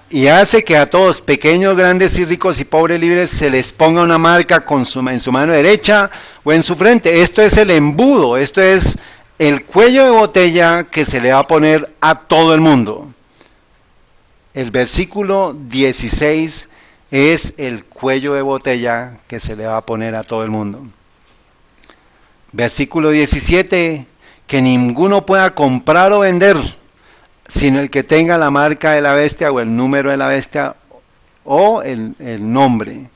y hace que a todos, pequeños, grandes y ricos y pobres, libres, se les ponga una marca en su mano derecha o en su frente. Esto es el embudo, esto es el cuello de botella que se le va a poner a todo el mundo. El versículo 16 es el cuello de botella que se le va a poner a todo el mundo. Versículo 17, que ninguno pueda comprar o vender, sino el que tenga la marca de la bestia o el número de la bestia o el nombre.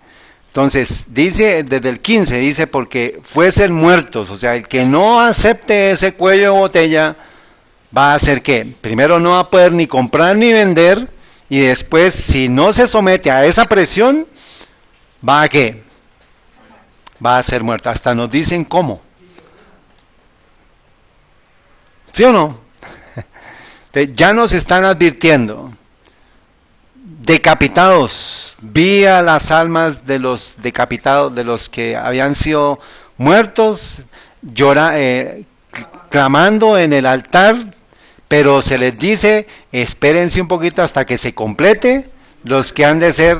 Entonces, dice desde el 15, dice, porque fuesen muertos, o sea, el que no acepte ese cuello de botella, va a hacer ¿qué? Primero no va a poder ni comprar ni vender, y después, si no se somete a esa presión, ¿va a qué? Va a ser muerto. Hasta nos dicen cómo. ¿Sí o no? Entonces, ya nos están advirtiendo. Decapitados, vi a las almas de los decapitados, de los que habían sido muertos, clamando en el altar, pero se les dice, espérense un poquito hasta que se complete los que han de ser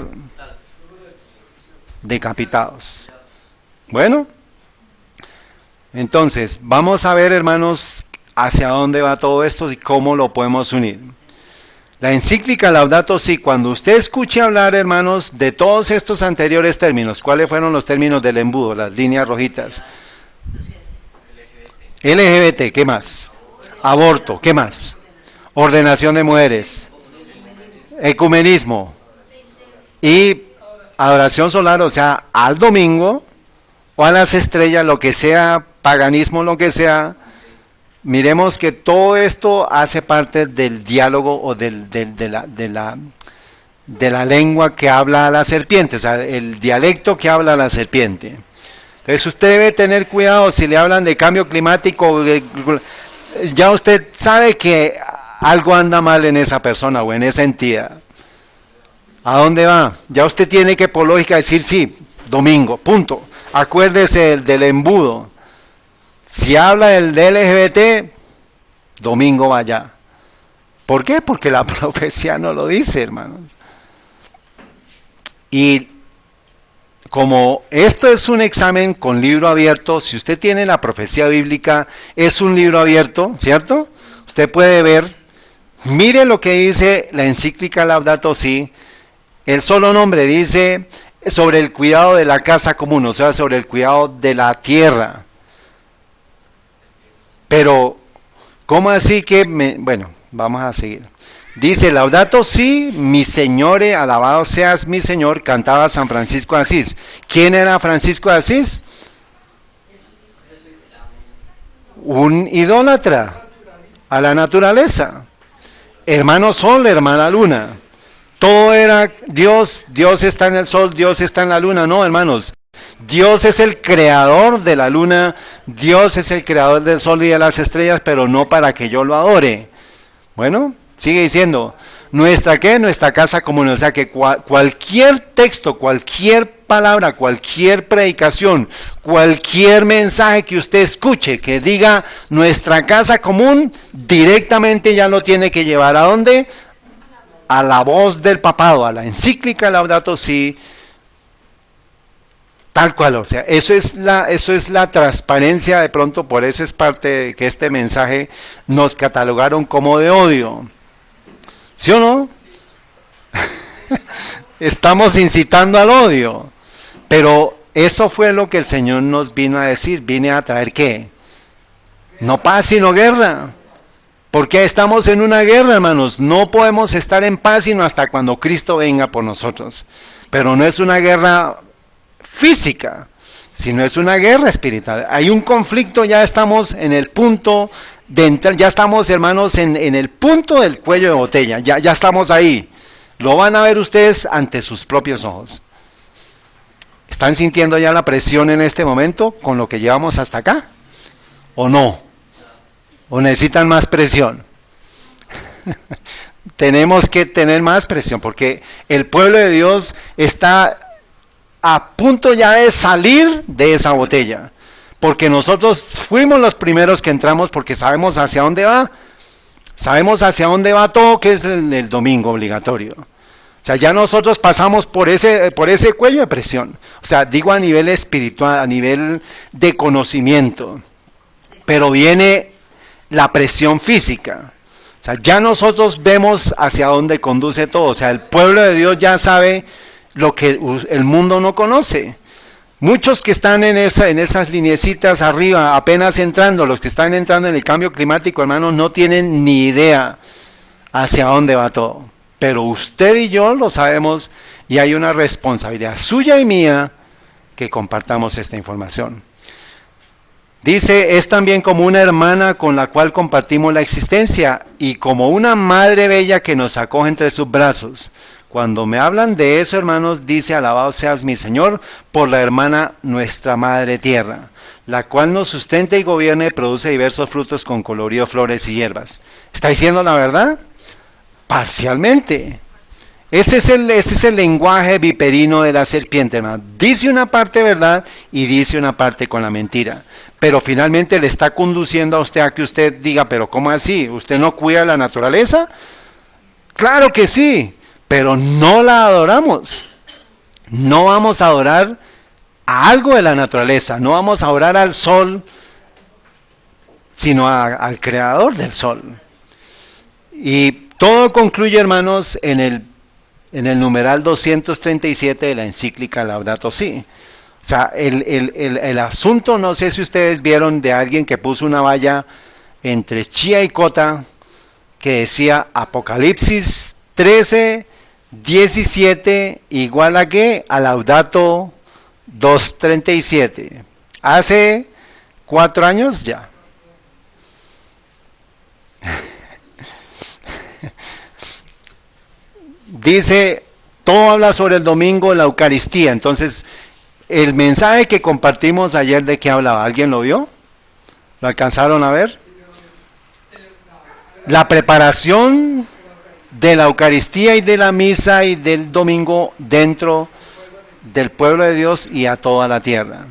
decapitados. Bueno, entonces, vamos a ver, hermanos, hacia dónde va todo esto y cómo lo podemos unir. La encíclica Laudato Si, cuando usted escuche hablar, hermanos, de todos estos anteriores términos, ¿cuáles fueron los términos del embudo, las líneas rojitas? LGBT, ¿qué más? Aborto, ¿qué más? Ordenación de mujeres, ecumenismo y adoración solar, o sea, al domingo o a las estrellas, lo que sea, paganismo, lo que sea. Miremos que todo esto hace parte del diálogo o de la lengua que habla la serpiente, o sea, el dialecto que habla la serpiente. Entonces usted debe tener cuidado si le hablan de cambio climático, ya usted sabe que algo anda mal en esa persona o en esa entidad. ¿A dónde va? Ya usted tiene que por lógica decir sí, domingo, punto. Acuérdese del embudo. Si habla del LGBT, domingo vaya. ¿Por qué? Porque la profecía no lo dice, hermanos. Y como esto es un examen con libro abierto, si usted tiene la profecía bíblica, es un libro abierto, ¿cierto? Usted puede ver, mire lo que dice la encíclica Laudato Si, el solo nombre dice sobre el cuidado de la casa común, o sea, sobre el cuidado de la tierra. Pero, ¿cómo así que bueno, vamos a seguir. Dice, Laudato Si, mi Señore, alabado seas mi Señor, cantaba San Francisco de Asís. ¿Quién era Francisco de Asís? Un idólatra a la naturaleza. Hermano Sol, hermana Luna. Todo era Dios, Dios está en el sol, Dios está en la luna. No, hermanos. Dios es el creador de la luna, Dios es el creador del sol y de las estrellas, pero no para que yo lo adore. Bueno, sigue diciendo, nuestra casa común, o sea que cualquier texto, cualquier palabra, cualquier predicación, cualquier mensaje que usted escuche que diga nuestra casa común, directamente ya lo tiene que llevar ¿a dónde? A la voz del papado, a la encíclica Laudato Si, tal cual, o sea, eso es la transparencia, de pronto, por eso es parte de que este mensaje nos catalogaron como de odio. ¿Sí o no? Estamos incitando al odio. Pero eso fue lo que el Señor nos vino a decir. Vine a traer ¿qué? No paz, sino guerra. Porque estamos en una guerra, hermanos. No podemos estar en paz sino hasta cuando Cristo venga por nosotros. Pero no es una guerra física, sino es una guerra espiritual. Hay un conflicto, ya estamos en el punto de entrar, ya estamos, hermanos, en el punto del cuello de botella, ya estamos ahí. Lo van a ver ustedes ante sus propios ojos. ¿Están sintiendo ya la presión en este momento con lo que llevamos hasta acá? ¿O no? ¿O necesitan más presión? Tenemos que tener más presión porque el pueblo de Dios está a punto ya de salir de esa botella. Porque nosotros fuimos los primeros que entramos porque sabemos hacia dónde va. Sabemos hacia dónde va todo, que es el domingo obligatorio. O sea, ya nosotros pasamos por ese cuello de presión. O sea, digo a nivel espiritual, a nivel de conocimiento. Pero viene la presión física. O sea, ya nosotros vemos hacia dónde conduce todo. O sea, el pueblo de Dios ya sabe lo que el mundo no conoce. Muchos que están en esas lineecitas arriba, apenas entrando, los que están entrando en el cambio climático, hermanos, no tienen ni idea hacia dónde va todo. Pero usted y yo lo sabemos y hay una responsabilidad suya y mía que compartamos esta información. Dice, es también como una hermana con la cual compartimos la existencia y como una madre bella que nos acoge entre sus brazos. Cuando me hablan de eso, hermanos, dice, alabado seas mi Señor por la hermana nuestra madre tierra, la cual nos sustenta y gobierna y produce diversos frutos con colorido, flores y hierbas. ¿Está diciendo la verdad? Parcialmente. Ese es el lenguaje viperino de la serpiente, hermano. Dice una parte verdad y dice una parte con la mentira. Pero finalmente le está conduciendo a usted a que usted diga, pero ¿cómo así? ¿Usted no cuida la naturaleza? Claro que sí, pero no la adoramos. No vamos a adorar a algo de la naturaleza, no vamos a adorar al sol, sino al creador del sol. Y todo concluye, hermanos, en el numeral 237 de la encíclica Laudato Si. O sea, el asunto, no sé si ustedes vieron de alguien que puso una valla entre Chía y Cota que decía Apocalipsis 13, 17 igual a qué? A Laudato 237. Hace 4 años ya. Dice, todo habla sobre el domingo, la Eucaristía. Entonces, el mensaje que compartimos ayer, ¿de qué hablaba? ¿Alguien lo vio? ¿Lo alcanzaron a ver? La preparación de la Eucaristía y de la misa y del domingo dentro del pueblo de Dios y a toda la tierra.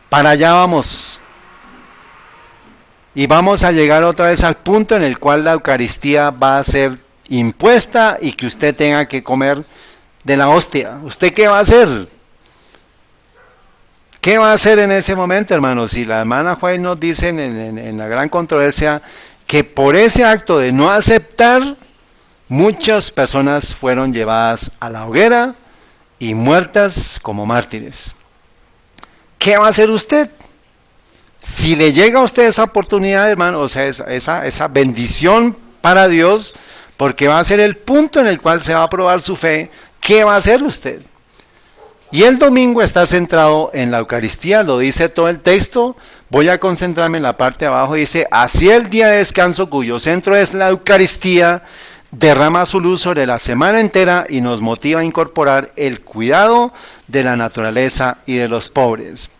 Para allá vamos. Y vamos a llegar otra vez al punto en el cual la Eucaristía va a ser impuesta y que usted tenga que comer de la hostia. ¿Usted qué va a hacer? ¿Qué va a hacer en ese momento, hermanos? Si la hermana Juárez nos dice en la gran controversia que por ese acto de no aceptar, muchas personas fueron llevadas a la hoguera y muertas como mártires. ¿Qué va a hacer usted? Si le llega a usted esa oportunidad, hermano, o sea, esa bendición para Dios, porque va a ser el punto en el cual se va a probar su fe, ¿qué va a hacer usted? Y el domingo está centrado en la Eucaristía, lo dice todo el texto. Voy a concentrarme en la parte de abajo, dice, así el día de descanso cuyo centro es la Eucaristía, derrama su luz sobre la semana entera y nos motiva a incorporar el cuidado de la naturaleza y de los pobres.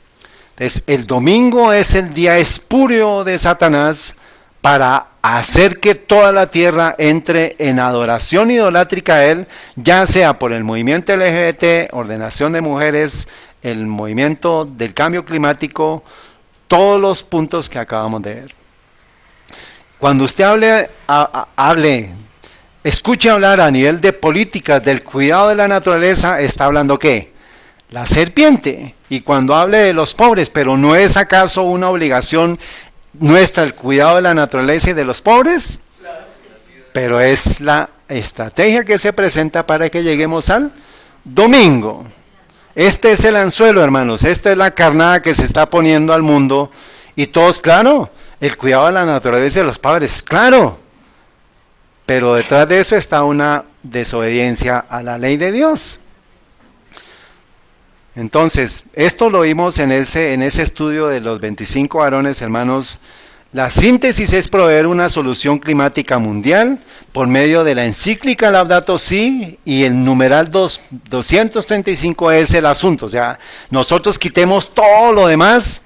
Entonces, el domingo es el día espurio de Satanás para hacer que toda la tierra entre en adoración idolátrica a él, ya sea por el movimiento LGBT, ordenación de mujeres, el movimiento del cambio climático, todos los puntos que acabamos de ver. Cuando usted escuche hablar a nivel de políticas del cuidado de la naturaleza, está hablando ¿qué? La serpiente. Y cuando hable de los pobres, pero ¿no es acaso una obligación nuestra el cuidado de la naturaleza y de los pobres? Pero es la estrategia que se presenta para que lleguemos al domingo. Este es el anzuelo, hermanos, esta es la carnada que se está poniendo al mundo y todos, claro, el cuidado de la naturaleza y de los pobres, claro, pero detrás de eso está una desobediencia a la ley de Dios. Entonces, esto lo vimos en ese estudio de los 25 varones, hermanos. La síntesis es proveer una solución climática mundial por medio de la encíclica Laudato Si, y el numeral 235 es el asunto. O sea, nosotros quitemos todo lo demás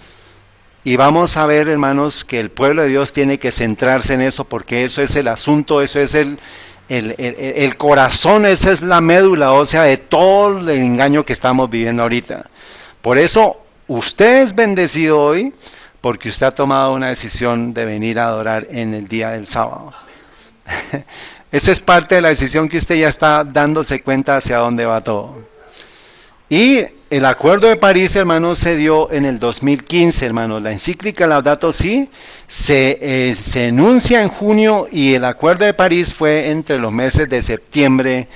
Y vamos a ver, hermanos, que el pueblo de Dios tiene que centrarse en eso, porque eso es el asunto, eso es el corazón, esa es la médula ósea de todo el engaño que estamos viviendo ahorita. Por eso, usted es bendecido hoy, porque usted ha tomado una decisión de venir a adorar en el día del sábado. Eso es parte de la decisión que usted ya está dándose cuenta hacia dónde va todo. Y el Acuerdo de París, hermanos, se dio en el 2015, hermanos. La encíclica Laudato Si se enuncia en junio y el Acuerdo de París fue entre los meses de septiembre,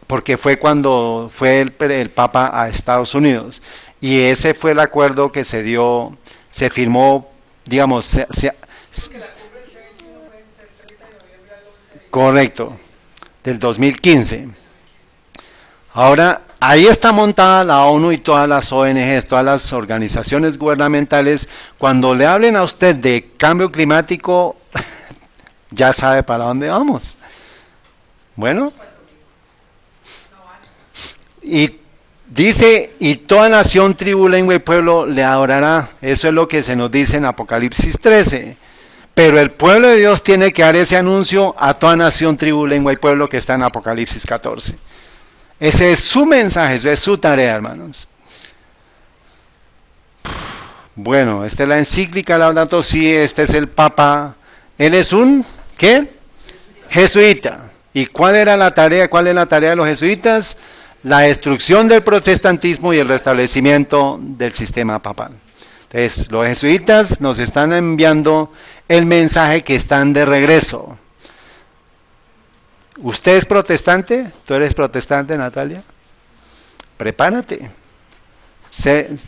porque fue cuando fue el Papa a Estados Unidos. Y ese fue el acuerdo que se dio, se firmó, digamos, Porque la cumbre del C21 fue entre el 30 de noviembre al 11 de correcto, del 2015. Ahora, ahí está montada la ONU y todas las ONGs, todas las organizaciones gubernamentales. Cuando le hablen a usted de cambio climático, ya sabe para dónde vamos. Bueno, y dice, y toda nación, tribu, lengua y pueblo le adorará. Eso es lo que se nos dice en Apocalipsis 13. Pero el pueblo de Dios tiene que dar ese anuncio a toda nación, tribu, lengua y pueblo que está en Apocalipsis 14. Ese es su mensaje, esa es su tarea, hermanos. Bueno, esta es la encíclica Laudato Si, este es el Papa. Él es un, ¿qué? Jesuita. ¿Y cuál era la tarea? ¿Cuál es la tarea de los jesuitas? La destrucción del protestantismo y el restablecimiento del sistema papal. Entonces, los jesuitas nos están enviando el mensaje que están de regreso. ¿Usted es protestante? ¿Tú eres protestante, Natalia? Prepárate.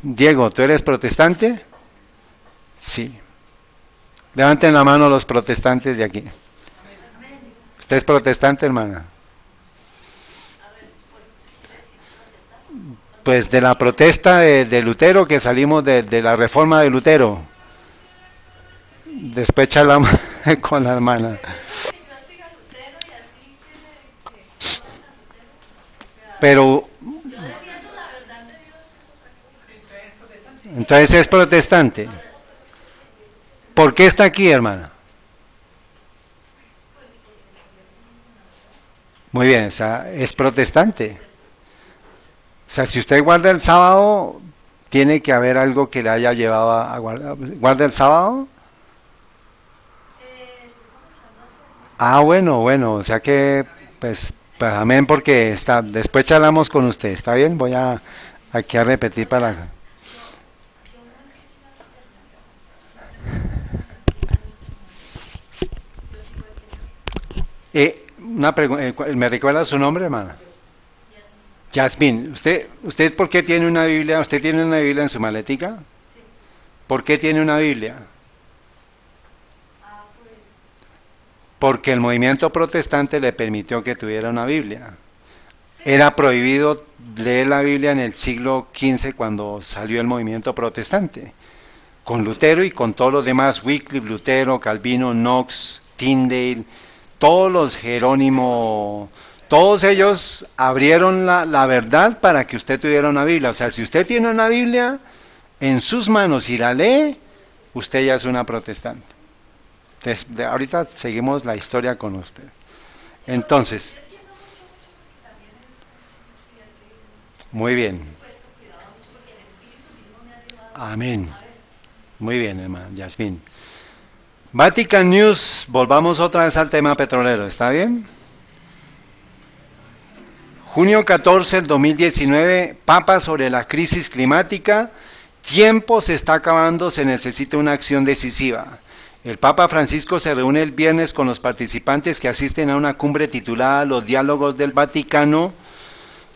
Diego, ¿tú eres protestante? Sí. Levanten la mano los protestantes de aquí. ¿Usted es protestante, hermana? Pues de la protesta de Lutero, que salimos de la reforma de Lutero. Después charlamos con la hermana. Pero entonces es protestante. ¿Por qué está aquí, hermana? Muy bien, o sea, es protestante. O sea, si usted guarda el sábado, tiene que haber algo que le haya llevado a guardar. ¿Guarda el sábado? Ah, bueno, o sea que, pues amén, porque después charlamos con usted, ¿está bien? Voy aquí a repetir para... ¿me recuerda su nombre, hermana? Yasmín. ¿Usted por qué tiene una Biblia? ¿Usted tiene una Biblia en su maletica? ¿Por qué tiene una Biblia? Porque el movimiento protestante le permitió que tuviera una Biblia. Era prohibido leer la Biblia en el siglo XV cuando salió el movimiento protestante. Con Lutero y con todos los demás, Wycliffe, Lutero, Calvino, Knox, Tyndale, todos los Jerónimo, todos ellos abrieron la verdad para que usted tuviera una Biblia. O sea, si usted tiene una Biblia en sus manos y la lee, usted ya es una protestante. Entonces, ahorita seguimos la historia con usted. Entonces, muy bien. Amén. Muy bien, hermano Yasmín. Vatican News, volvamos otra vez al tema petrolero, ¿está bien? Junio 14 del 2019, Papa sobre la crisis climática. Tiempo se está acabando, se necesita una acción decisiva. El Papa Francisco se reúne el viernes con los participantes que asisten a una cumbre titulada Los Diálogos del Vaticano,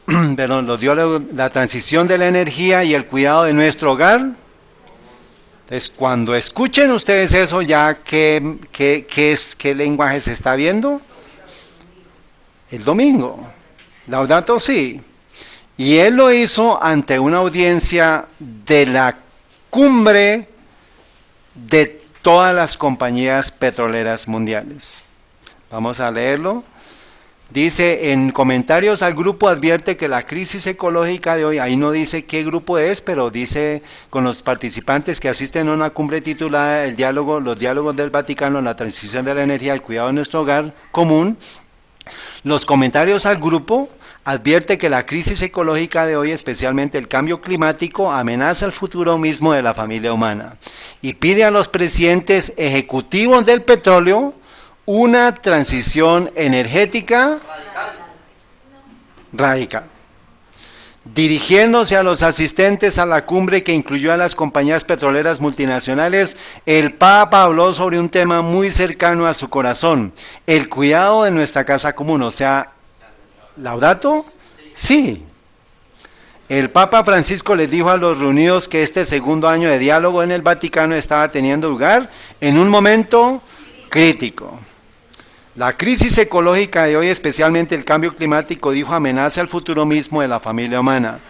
los diálogos, la transición de la energía y el cuidado de nuestro hogar. Entonces, cuando escuchen ustedes eso, ya ¿qué lenguaje se está viendo? El domingo. Laudato Si. Y él lo hizo ante una audiencia de la cumbre de todas las compañías petroleras mundiales. Vamos a leerlo. Dice, en comentarios al grupo advierte que la crisis ecológica de hoy, ahí no dice qué grupo es, pero dice con los participantes que asisten a una cumbre titulada El diálogo, los diálogos del Vaticano, la transición de la energía, el cuidado de nuestro hogar común. Los comentarios al grupo advierte que la crisis ecológica de hoy, especialmente el cambio climático, amenaza el futuro mismo de la familia humana y pide a los presidentes ejecutivos del petróleo una transición energética radical. Dirigiéndose a los asistentes a la cumbre que incluyó a las compañías petroleras multinacionales, el Papa habló sobre un tema muy cercano a su corazón, el cuidado de nuestra casa común, o sea, ¿Laudato? Sí. El Papa Francisco les dijo a los reunidos que este segundo año de diálogo en el Vaticano estaba teniendo lugar en un momento crítico. La crisis ecológica de hoy, especialmente el cambio climático, dijo, amenaza el futuro mismo de la familia humana.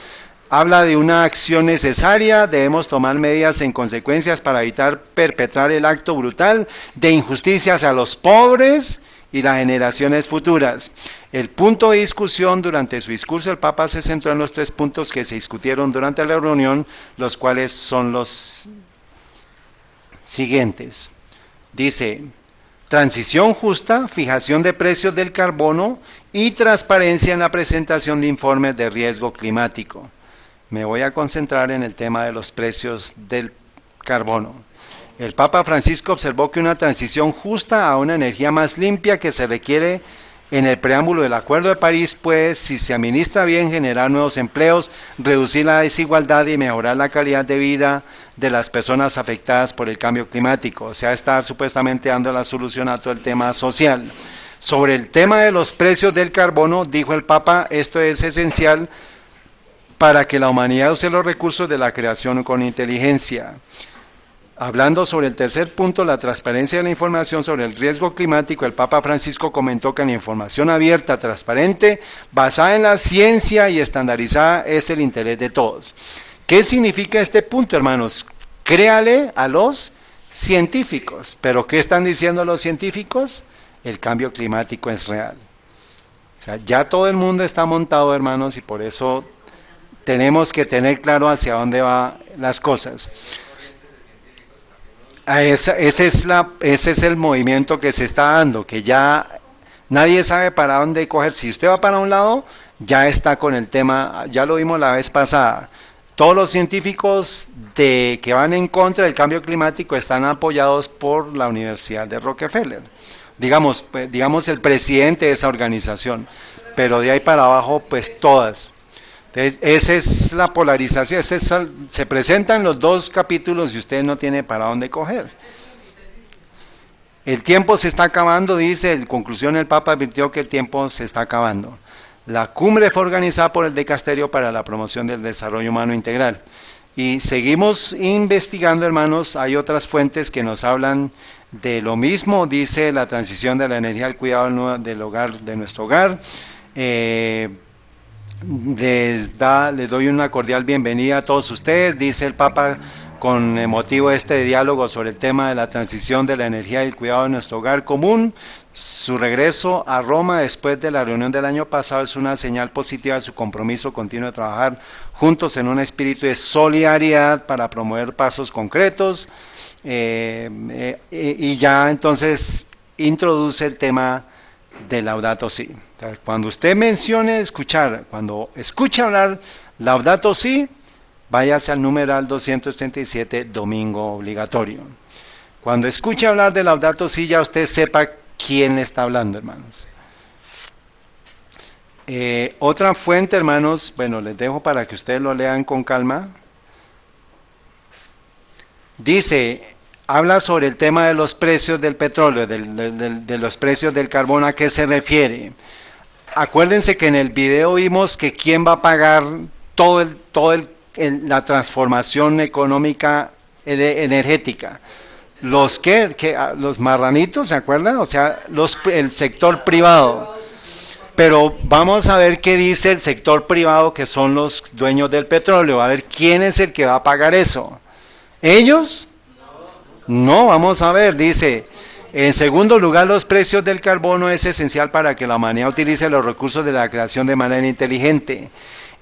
Habla de una acción necesaria, debemos tomar medidas en consecuencias para evitar perpetrar el acto brutal de injusticia hacia los pobres y las generaciones futuras. El punto de discusión durante su discurso, el Papa se centró en los 3 puntos que se discutieron durante la reunión, los cuales son los siguientes. Dice, transición justa, fijación de precios del carbono y transparencia en la presentación de informes de riesgo climático. Me voy a concentrar en el tema de los precios del carbono. El Papa Francisco observó que una transición justa a una energía más limpia que se requiere en el preámbulo del Acuerdo de París, pues, si se administra bien, generar nuevos empleos, reducir la desigualdad y mejorar la calidad de vida de las personas afectadas por el cambio climático. O sea, está supuestamente dando la solución a todo el tema social. Sobre el tema de los precios del carbono, dijo el Papa, esto es esencial para que la humanidad use los recursos de la creación con inteligencia. Hablando sobre el tercer punto, la transparencia de la información sobre el riesgo climático, el Papa Francisco comentó que la información abierta, transparente, basada en la ciencia y estandarizada es el interés de todos. ¿Qué significa este punto, hermanos? Créale a los científicos. ¿Pero qué están diciendo los científicos? El cambio climático es real. O sea, ya todo el mundo está montado, hermanos, y por eso tenemos que tener claro hacia dónde van las cosas. Ese es el movimiento que se está dando, que ya nadie sabe para dónde coger. Si usted va para un lado, ya está con el tema, ya lo vimos la vez pasada. Todos los científicos que van en contra del cambio climático están apoyados por la Universidad de Rockefeller. Digamos el presidente de esa organización, pero de ahí para abajo, pues todas. Entonces, esa es la polarización, se presentan los 2 capítulos y usted no tiene para dónde coger. El tiempo se está acabando, dice, en conclusión el Papa advirtió que el tiempo se está acabando. La cumbre fue organizada por el Dicasterio para la Promoción del Desarrollo Humano Integral. Y seguimos investigando, hermanos, hay otras fuentes que nos hablan de lo mismo, dice la transición de la energía al cuidado del hogar, de nuestro hogar. Les doy una cordial bienvenida a todos ustedes, dice el Papa con motivo de este diálogo sobre el tema de la transición de la energía y el cuidado de nuestro hogar común. Su regreso a Roma después de la reunión del año pasado es una señal positiva de su compromiso continuo de trabajar juntos en un espíritu de solidaridad para promover pasos concretos, y ya entonces introduce el tema de Laudato Si. Cuando usted mencione cuando escuche hablar Laudato Si, váyase al numeral 237, domingo obligatorio. Cuando escuche hablar de Laudato Si, ya usted sepa quién le está hablando, hermanos. Otra fuente, hermanos, bueno, les dejo para que ustedes lo lean con calma. Dice, habla sobre el tema de los precios del petróleo, de los precios del carbón. ¿A qué se refiere? Acuérdense que en el video vimos que quién va a pagar la transformación económica energética. Los los marranitos, ¿se acuerdan? O sea, el sector privado. Pero vamos a ver qué dice el sector privado, que son los dueños del petróleo. A ver quién es el que va a pagar eso. ¿Ellos? No, vamos a ver, dice, En segundo lugar, los precios del carbono es esencial para que la humanidad utilice los recursos de la creación de manera inteligente.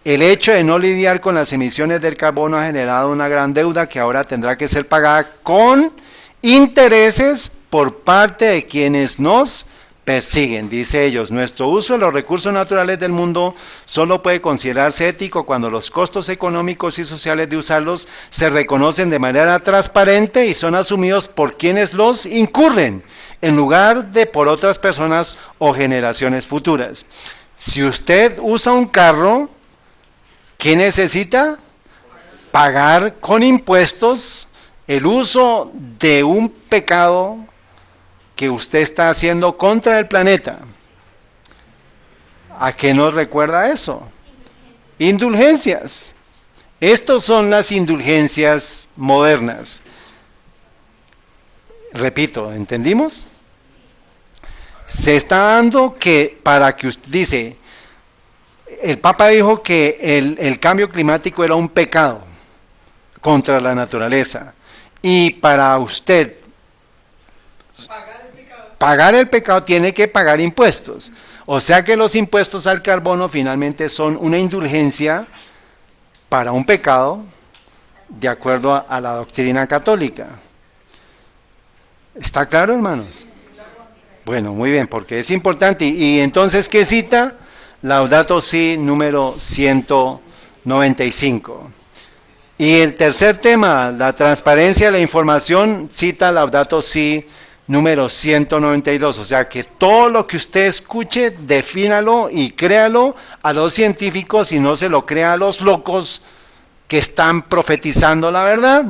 El hecho de no lidiar con las emisiones del carbono ha generado una gran deuda que ahora tendrá que ser pagada con intereses por parte de quienes nos persiguen. Dice ellos, nuestro uso de los recursos naturales del mundo solo puede considerarse ético cuando los costos económicos y sociales de usarlos se reconocen de manera transparente y son asumidos por quienes los incurren, en lugar de por otras personas o generaciones futuras. Si usted usa un carro, ¿qué necesita? Pagar con impuestos el uso de un pecado que usted está haciendo contra el planeta. ¿A qué nos recuerda eso? Indulgencias. Estas son las indulgencias modernas. Repito, ¿entendimos? Se está dando que para que usted dice, el Papa dijo que el cambio climático era un pecado contra la naturaleza. Y para usted pagar el pecado tiene que pagar impuestos. O sea que los impuestos al carbono finalmente son una indulgencia para un pecado de acuerdo a la doctrina católica. ¿Está claro, hermanos? Bueno, muy bien, porque es importante. Y entonces, ¿qué cita? Laudato Si número 195. Y el tercer tema, la transparencia de la información, cita Laudato Si número 192, o sea que todo lo que usted escuche, defínalo y créalo a los científicos y no se lo crea a los locos que están profetizando la verdad.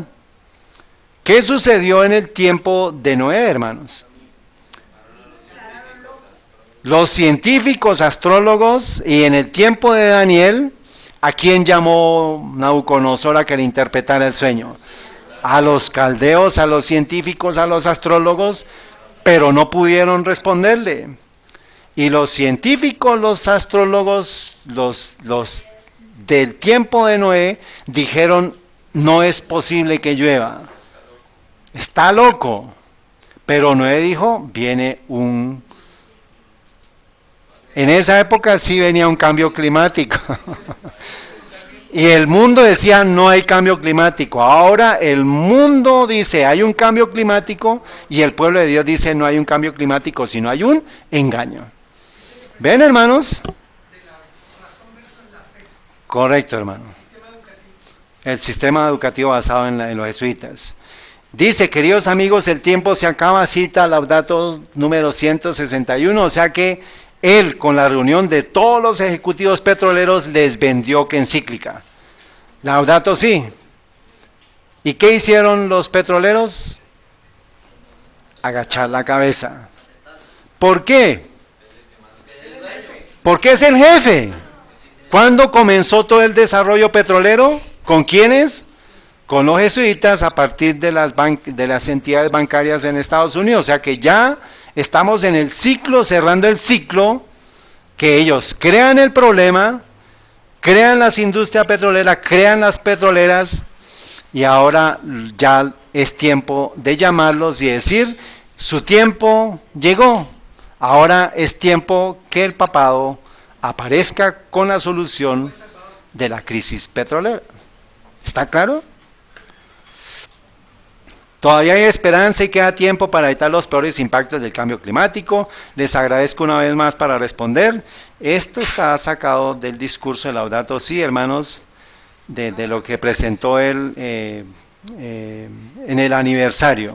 ¿Qué sucedió en el tiempo de Noé, hermanos? Los científicos, astrólogos, y en el tiempo de Daniel, ¿a quién llamó Nabucodonosor a que le interpretara el sueño? A los caldeos, a los científicos, a los astrólogos, pero no pudieron responderle. Y los científicos, los astrólogos, los del tiempo de Noé, dijeron, no es posible que llueva. Está loco. Pero Noé dijo, viene un... En esa época sí venía un cambio climático. Y el mundo decía, no hay cambio climático. Ahora el mundo dice, hay un cambio climático, y el pueblo de Dios dice, no hay un cambio climático, sino hay un engaño. ¿Ven, hermanos? Correcto, hermano. El sistema educativo basado en los jesuitas. Dice, queridos amigos, el tiempo se acaba, cita Laudato número 161, o sea que él, con la reunión de todos los ejecutivos petroleros, les vendió que encíclica. Laudato Si. ¿Y qué hicieron los petroleros? Agachar la cabeza. ¿Por qué? Porque es el jefe. ¿Cuándo comenzó todo el desarrollo petrolero? ¿Con quiénes? Con los jesuitas a partir de las entidades bancarias en Estados Unidos. O sea que ya estamos en el ciclo, cerrando el ciclo, que ellos crean el problema, crean las industrias petroleras, crean las petroleras, y ahora ya es tiempo de llamarlos y decir, su tiempo llegó, ahora es tiempo que el papado aparezca con la solución de la crisis petrolera. ¿Está claro? Todavía hay esperanza y queda tiempo para evitar los peores impactos del cambio climático. Les agradezco una vez más para responder. Esto está sacado del discurso de Laudato Si, hermanos, de lo que presentó él en el aniversario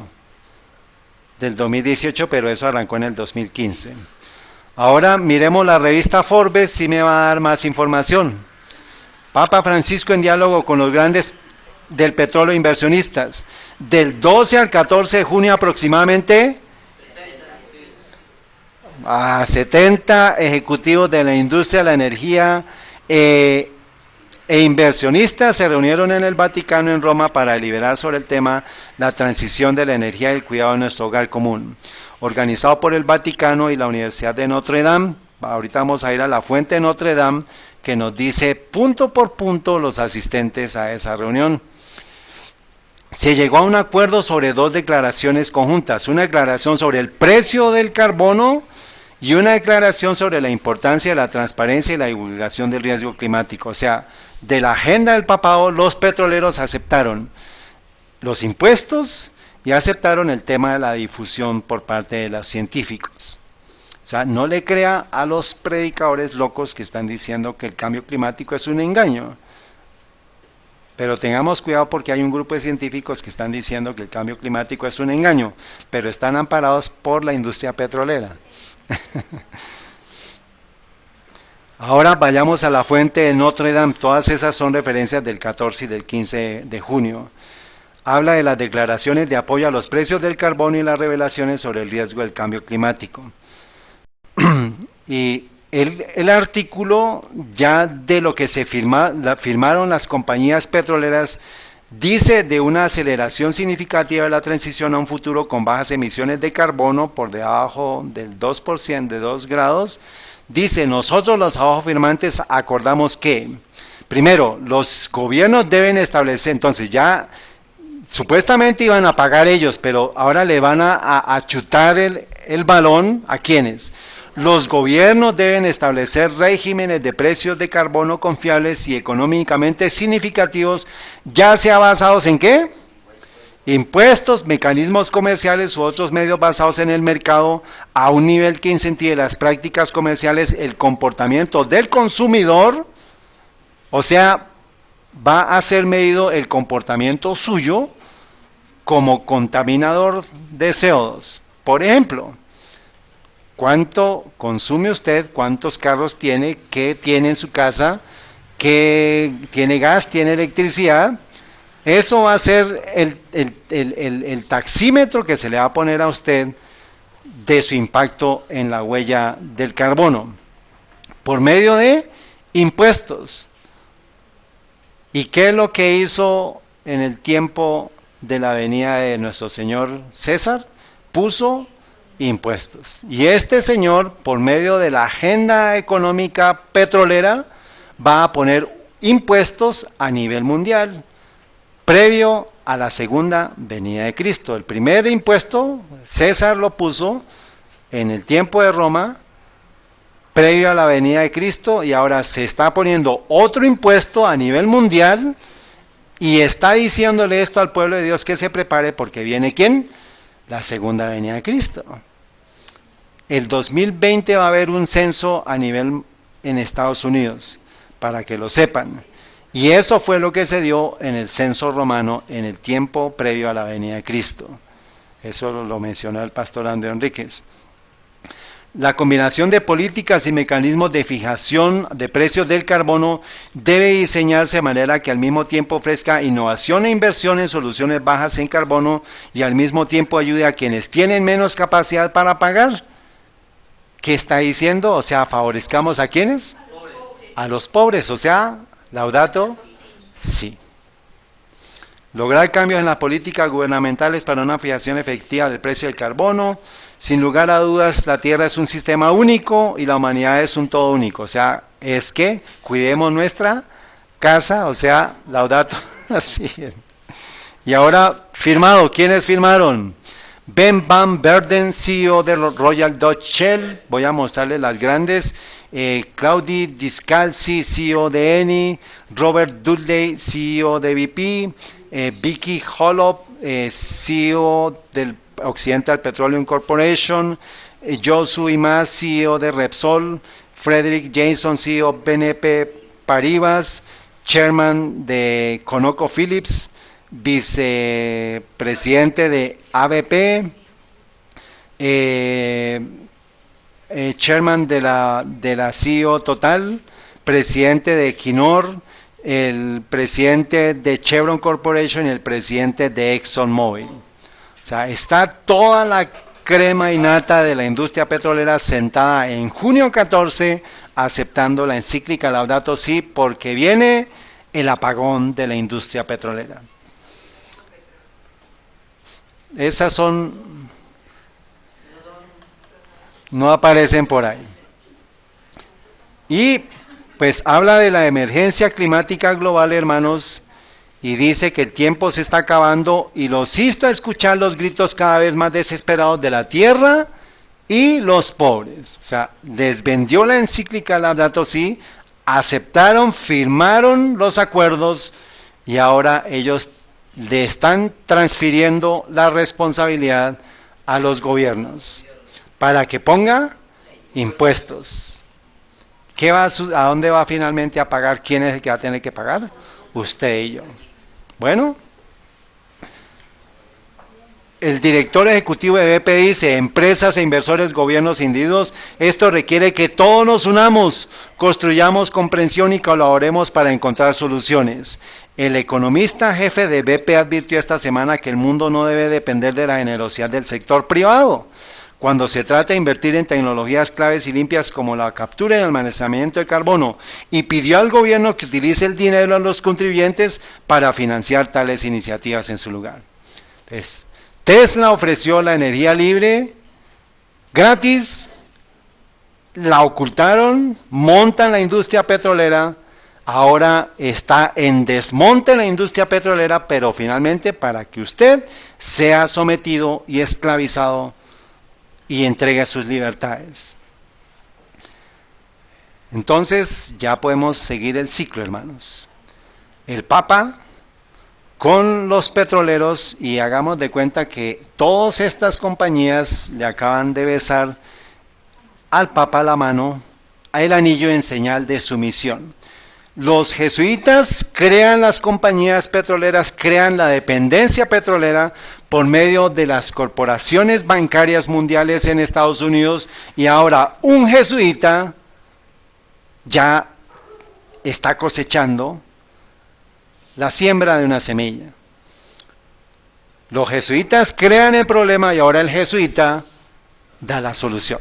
del 2018, pero eso arrancó en el 2015. Ahora miremos la revista Forbes, si me va a dar más información. Papa Francisco en diálogo con los grandes del petróleo inversionistas, del 12 al 14 de junio aproximadamente, 70 ejecutivos de la industria de la energía e inversionistas se reunieron en el Vaticano en Roma para deliberar sobre el tema la transición de la energía y el cuidado de nuestro hogar común, organizado por el Vaticano y la Universidad de Notre Dame. Ahorita vamos a ir a la fuente de Notre Dame, que nos dice punto por punto los asistentes a esa reunión. se llegó a un acuerdo sobre dos declaraciones conjuntas, una declaración sobre el precio del carbono y una declaración sobre la importancia de la transparencia y la divulgación del riesgo climático. O sea, de la agenda del papado, los petroleros aceptaron los impuestos y aceptaron el tema de la difusión por parte de los científicos. O sea, no le crea a los predicadores locos que están diciendo que el cambio climático es un engaño. Pero tengamos cuidado porque hay un grupo de científicos que están diciendo que el cambio climático es un engaño, pero están amparados por la industria petrolera. Ahora vayamos a la fuente de Notre Dame. Todas esas son referencias del 14 y del 15 de junio. Habla de las declaraciones de apoyo a los precios del carbono y las revelaciones sobre el riesgo del cambio climático. Y el artículo ya de lo que se firmaron las compañías petroleras dice de una aceleración significativa de la transición a un futuro con bajas emisiones de carbono por debajo del 2%, de 2 grados. Dice, nosotros los abajo firmantes acordamos que, primero, los gobiernos deben establecer, entonces ya supuestamente iban a pagar ellos, pero ahora le van a chutar el balón ¿a quiénes? Los gobiernos deben establecer regímenes de precios de carbono confiables y económicamente significativos, ya sea basados en ¿qué? Impuestos, mecanismos comerciales u otros medios basados en el mercado a un nivel que incentive las prácticas comerciales, el comportamiento del consumidor, o sea, va a ser medido el comportamiento suyo como contaminador de CO2. Por ejemplo, ¿cuánto consume usted? ¿Cuántos carros tiene? ¿Qué tiene en su casa? ¿Qué tiene gas? ¿Tiene electricidad? Eso va a ser el taxímetro que se le va a poner a usted de su impacto en la huella del carbono, por medio de impuestos. ¿Y qué es lo que hizo en el tiempo de la venida de nuestro señor César? Puso impuestos. Y este señor, por medio de la agenda económica petrolera, va a poner impuestos a nivel mundial, previo a la segunda venida de Cristo. El primer impuesto, César lo puso en el tiempo de Roma, previo a la venida de Cristo, y ahora se está poniendo otro impuesto a nivel mundial, y está diciéndole esto al pueblo de Dios que se prepare porque viene ¿quién? La segunda venida de Cristo. El 2020 va a haber un censo a nivel en Estados Unidos, para que lo sepan. Y eso fue lo que se dio en el censo romano en el tiempo previo a la venida de Cristo. Eso lo mencionó el pastor André Enríquez. La combinación de políticas y mecanismos de fijación de precios del carbono debe diseñarse de manera que al mismo tiempo ofrezca innovación e inversión en soluciones bajas en carbono y al mismo tiempo ayude a quienes tienen menos capacidad para pagar. ¿Qué está diciendo? O sea, favorezcamos ¿a quiénes? A los pobres, o sea, Laudato Si. Lograr cambios en las políticas gubernamentales para una fijación efectiva del precio del carbono. Sin lugar a dudas, la Tierra es un sistema único y la humanidad es un todo único. O sea, es que cuidemos nuestra casa, o sea, Laudato Si. Y ahora, firmado, ¿quiénes firmaron? Ben Van Beurden, CEO de Royal Dutch Shell, voy a mostrarles las grandes, Claudie Descalzi, CEO de Eni, Robert Dudley, CEO de BP, Vicky Hollop, CEO del Occidental Petroleum Corporation, Josu Imaz, CEO de Repsol, Frederick Jason, CEO BNP Paribas, Chairman de ConocoPhillips, vicepresidente de ABP, chairman de la CEO Total, presidente de Equinor, el presidente de Chevron Corporation y el presidente de ExxonMobil. O sea, está toda la crema y nata de la industria petrolera sentada en junio 14 aceptando la encíclica Laudato Si porque viene el apagón de la industria petrolera. Esas no aparecen por ahí. Y pues habla de la emergencia climática global, hermanos, y dice que el tiempo se está acabando y los hizo escuchar los gritos cada vez más desesperados de la tierra y los pobres. O sea, les vendió la encíclica Laudato Si, aceptaron, firmaron los acuerdos y ahora ellos le están transfiriendo la responsabilidad a los gobiernos para que ponga impuestos. ¿A dónde va finalmente a pagar? ¿Quién es el que va a tener que pagar? Usted y yo. Bueno, el director ejecutivo de BP dice: empresas e inversores, gobiernos, individuos, esto requiere que todos nos unamos, construyamos comprensión y colaboremos para encontrar soluciones. El economista jefe de BP advirtió esta semana que el mundo no debe depender de la generosidad del sector privado cuando se trata de invertir en tecnologías claves y limpias como la captura y el almacenamiento de carbono, y pidió al gobierno que utilice el dinero de los contribuyentes para financiar tales iniciativas en su lugar. Entonces, Tesla ofreció la energía libre gratis, la ocultaron, montan la industria petrolera, ahora está en desmonte la industria petrolera, pero finalmente para que usted sea sometido y esclavizado y entregue sus libertades. Entonces ya podemos seguir el ciclo, hermanos. El Papa con los petroleros, y hagamos de cuenta que todas estas compañías le acaban de besar al Papa la mano, el anillo en señal de sumisión. Los jesuitas crean las compañías petroleras, crean la dependencia petrolera por medio de las corporaciones bancarias mundiales en Estados Unidos, y ahora un jesuita ya está cosechando la siembra de una semilla. Los jesuitas crean el problema y ahora el jesuita da la solución.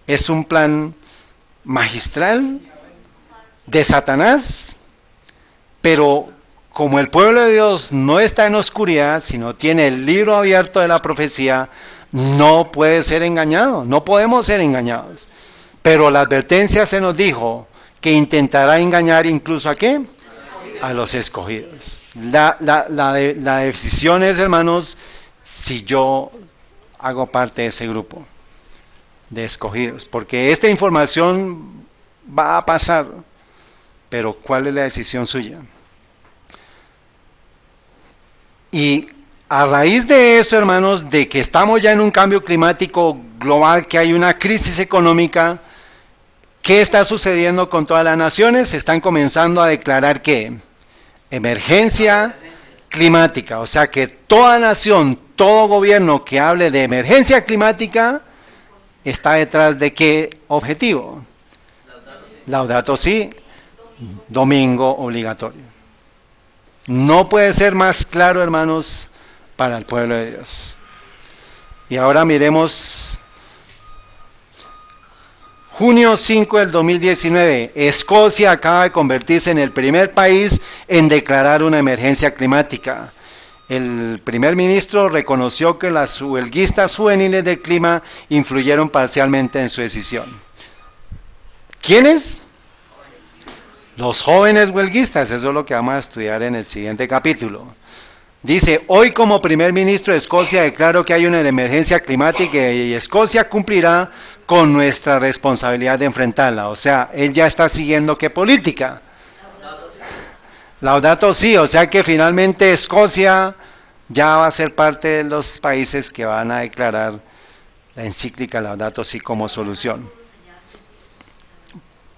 Es un plan magistral de Satanás, pero como el pueblo de Dios no está en oscuridad, sino tiene el libro abierto de la profecía, no puede ser engañado, no podemos ser engañados. Pero la advertencia se nos dijo que intentará engañar incluso ¿a qué? A los escogidos. La decisión es, hermanos, si yo hago parte de ese grupo de escogidos, porque esta información va a pasar, pero ¿cuál es la decisión suya? Y a raíz de eso, hermanos, de que estamos ya en un cambio climático global, que hay una crisis económica, ¿qué está sucediendo con todas las naciones? Están comenzando a declarar que emergencia climática, o sea que toda nación, todo gobierno que hable de emergencia climática está detrás de qué objetivo. Laudato Si, domingo obligatorio. No puede ser más claro, hermanos, para el pueblo de Dios. Y ahora miremos junio 5 del 2019, Escocia acaba de convertirse en el primer país en declarar una emergencia climática. El primer ministro reconoció que las huelguistas juveniles del clima influyeron parcialmente en su decisión. ¿Quiénes? Los jóvenes huelguistas, eso es lo que vamos a estudiar en el siguiente capítulo. Dice: hoy como primer ministro de Escocia declaro que hay una emergencia climática y Escocia cumplirá con nuestra responsabilidad de enfrentarla. O sea, él ya está siguiendo ¿qué política? Laudato Si, o sea que finalmente Escocia ya va a ser parte de los países que van a declarar la encíclica Laudato Si como solución.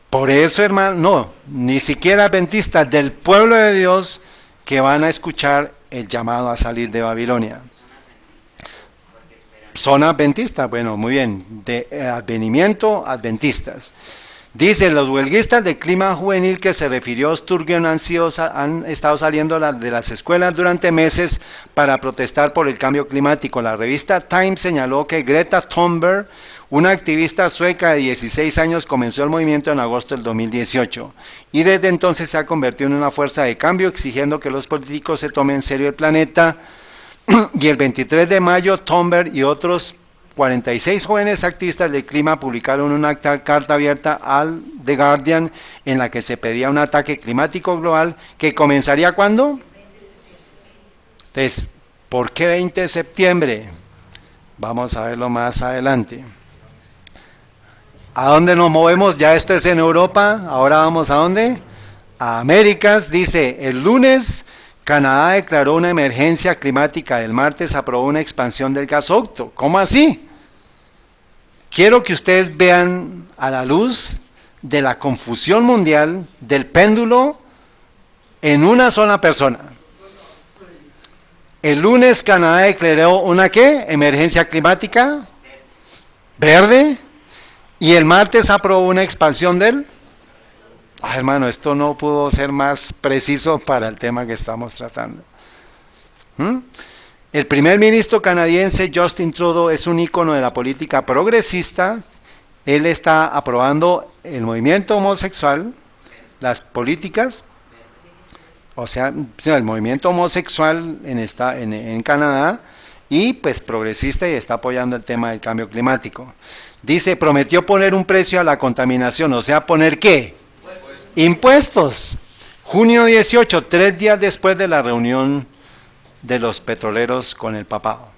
Por eso, hermano, no, ni siquiera adventistas del pueblo de Dios que van a escuchar el llamado a salir de Babilonia. Son adventistas, bueno, muy bien, de advenimiento, adventistas. Dice: los huelguistas de clima juvenil que se refirió Sturgeon han estado saliendo de las escuelas durante meses para protestar por el cambio climático. La revista Time señaló que Greta Thunberg, una activista sueca de 16 años, comenzó el movimiento en agosto del 2018 y desde entonces se ha convertido en una fuerza de cambio, exigiendo que los políticos se tomen en serio el planeta. Y el 23 de mayo, Thunberg y otros 46 jóvenes activistas del clima publicaron una carta abierta al The Guardian en la que se pedía un ataque climático global que comenzaría ¿cuándo? Entonces, ¿por qué 20 de septiembre? Vamos a verlo más adelante. ¿A dónde nos movemos? Ya esto es en Europa, ahora vamos ¿a dónde? A Américas. Dice, el lunes Canadá declaró una emergencia climática, el martes aprobó una expansión del gasoducto. ¿Cómo así? Quiero que ustedes vean a la luz de la confusión mundial del péndulo en una sola persona. El lunes Canadá declaró una ¿qué? Emergencia climática verde y el martes aprobó una expansión del... hermano, esto no pudo ser más preciso para el tema que estamos tratando. El primer ministro canadiense Justin Trudeau es un ícono de la política progresista. Él está aprobando el movimiento homosexual, las políticas, o sea, el movimiento homosexual en Canadá, y pues progresista, y está apoyando el tema del cambio climático. Dice, prometió poner un precio a la contaminación, o sea, ¿poner qué? Impuestos. Junio 18, 3 días después de la reunión de los petroleros con el papado.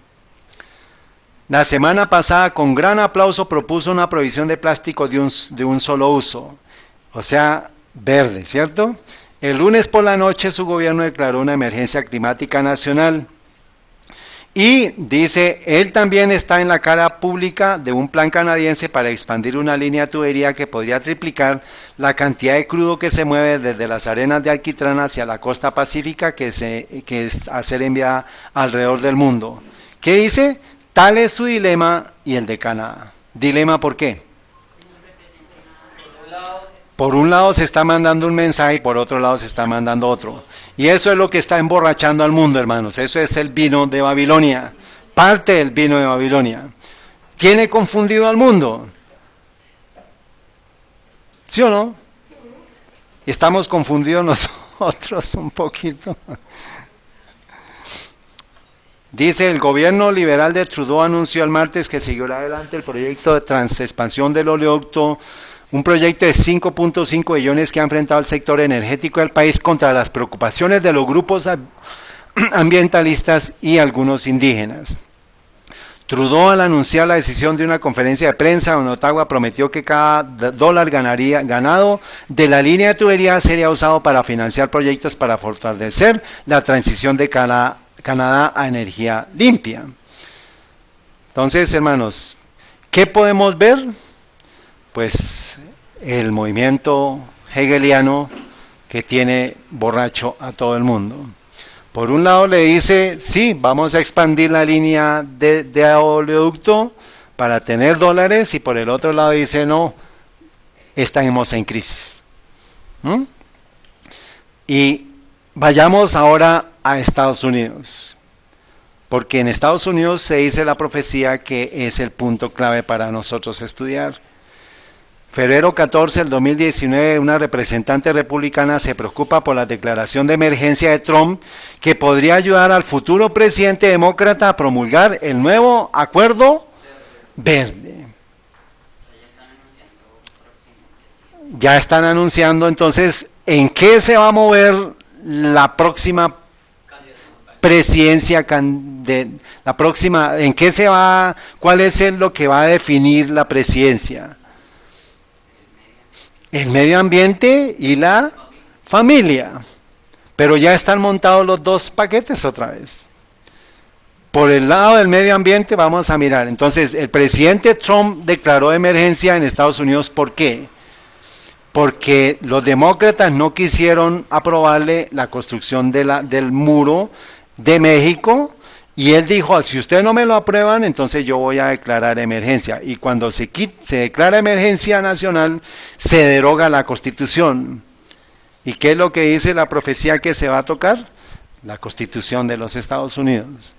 La semana pasada, con gran aplauso, propuso una prohibición de plástico de un solo uso, o sea, verde, ¿cierto? El lunes por la noche su gobierno declaró una emergencia climática nacional. Y dice, él también está en la cara pública de un plan canadiense para expandir una línea de tubería que podría triplicar la cantidad de crudo que se mueve desde las arenas de Alquitrán hacia la costa pacífica que es a ser enviada alrededor del mundo. ¿Qué dice? Tal es su dilema y el de Canadá. ¿Dilema por qué? Por un lado se está mandando un mensaje y por otro lado se está mandando otro. Y eso es lo que está emborrachando al mundo, hermanos. Eso es el vino de Babilonia, parte del vino de Babilonia. ¿Tiene confundido al mundo? ¿Sí o no? Estamos confundidos nosotros un poquito. Dice, el gobierno liberal de Trudeau anunció el martes que seguirá adelante el proyecto de transexpansión del oleoducto, un proyecto de 5.5 billones que ha enfrentado al sector energético del país contra las preocupaciones de los grupos ambientalistas y algunos indígenas. Trudeau, al anunciar la decisión de una conferencia de prensa en Ottawa, prometió que cada dólar ganado de la línea de tubería sería usado para financiar proyectos para fortalecer la transición de Canadá a energía limpia. Entonces, hermanos, ¿qué podemos ver? Pues el movimiento hegeliano que tiene borracho a todo el mundo. Por un lado le dice, sí, vamos a expandir la línea de oleoducto para tener dólares, y por el otro lado dice, no, estamos en crisis. Y vayamos ahora a Estados Unidos, porque en Estados Unidos se dice la profecía que es el punto clave para nosotros estudiar. Febrero 14 del 2019, una representante republicana se preocupa por la declaración de emergencia de Trump que podría ayudar al futuro presidente demócrata a promulgar el nuevo acuerdo verde. Ya están anunciando entonces en qué se va a mover la próxima presidencia, la próxima, en qué se va, cuál es lo que va a definir la presidencia. El medio ambiente y la familia. Pero ya están montados los dos paquetes otra vez. Por el lado del medio ambiente vamos a mirar. Entonces, el presidente Trump declaró emergencia en Estados Unidos. ¿Por qué? Porque los demócratas no quisieron aprobarle la construcción del muro de México. Y él dijo, si ustedes no me lo aprueban, entonces yo voy a declarar emergencia. Y cuando se declara emergencia nacional, se deroga la Constitución. ¿Y qué es lo que dice la profecía que se va a tocar? La Constitución de los Estados Unidos.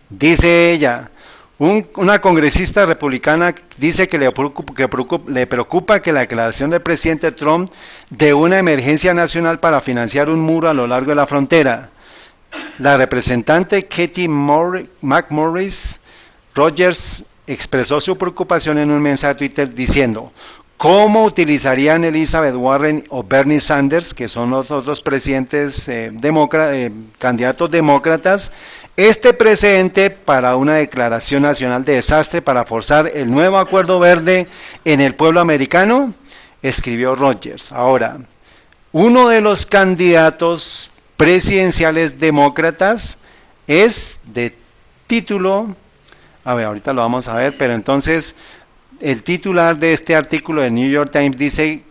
Dice ella, una congresista republicana dice que le preocupa que la declaración del presidente Trump de una emergencia nacional para financiar un muro a lo largo de la frontera. La representante Katie McMorris Rogers expresó su preocupación en un mensaje a Twitter diciendo: ¿cómo utilizarían Elizabeth Warren o Bernie Sanders, que son los otros presidentes candidatos demócratas, este precedente para una declaración nacional de desastre para forzar el nuevo acuerdo verde en el pueblo americano? Escribió Rogers. Ahora, uno de los candidatos presidenciales demócratas es de título, ahorita lo vamos a ver, pero entonces el titular de este artículo del New York Times dice: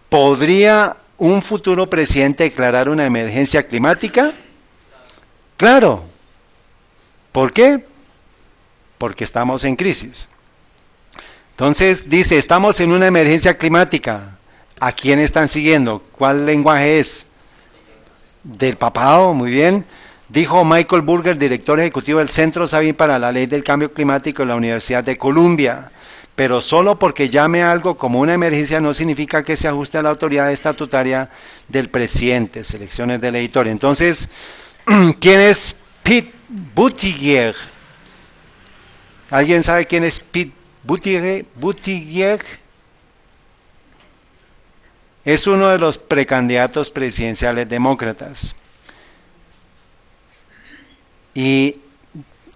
¿podría un futuro presidente declarar una emergencia climática? Claro. ¿Por qué? Porque estamos en crisis. Entonces dice, estamos en una emergencia climática. ¿A quién están siguiendo? ¿Cuál lenguaje es? Del papado, muy bien. Dijo Michael Burger, director ejecutivo del Centro Sabin para la Ley del Cambio Climático de la Universidad de Columbia. Pero solo porque llame algo como una emergencia no significa que se ajuste a la autoridad estatutaria del presidente. Selecciones del editor. Entonces, ¿quién es Pete Buttigieg? ¿Alguien sabe quién es Pete Buttigieg? Es uno de los precandidatos presidenciales demócratas. Y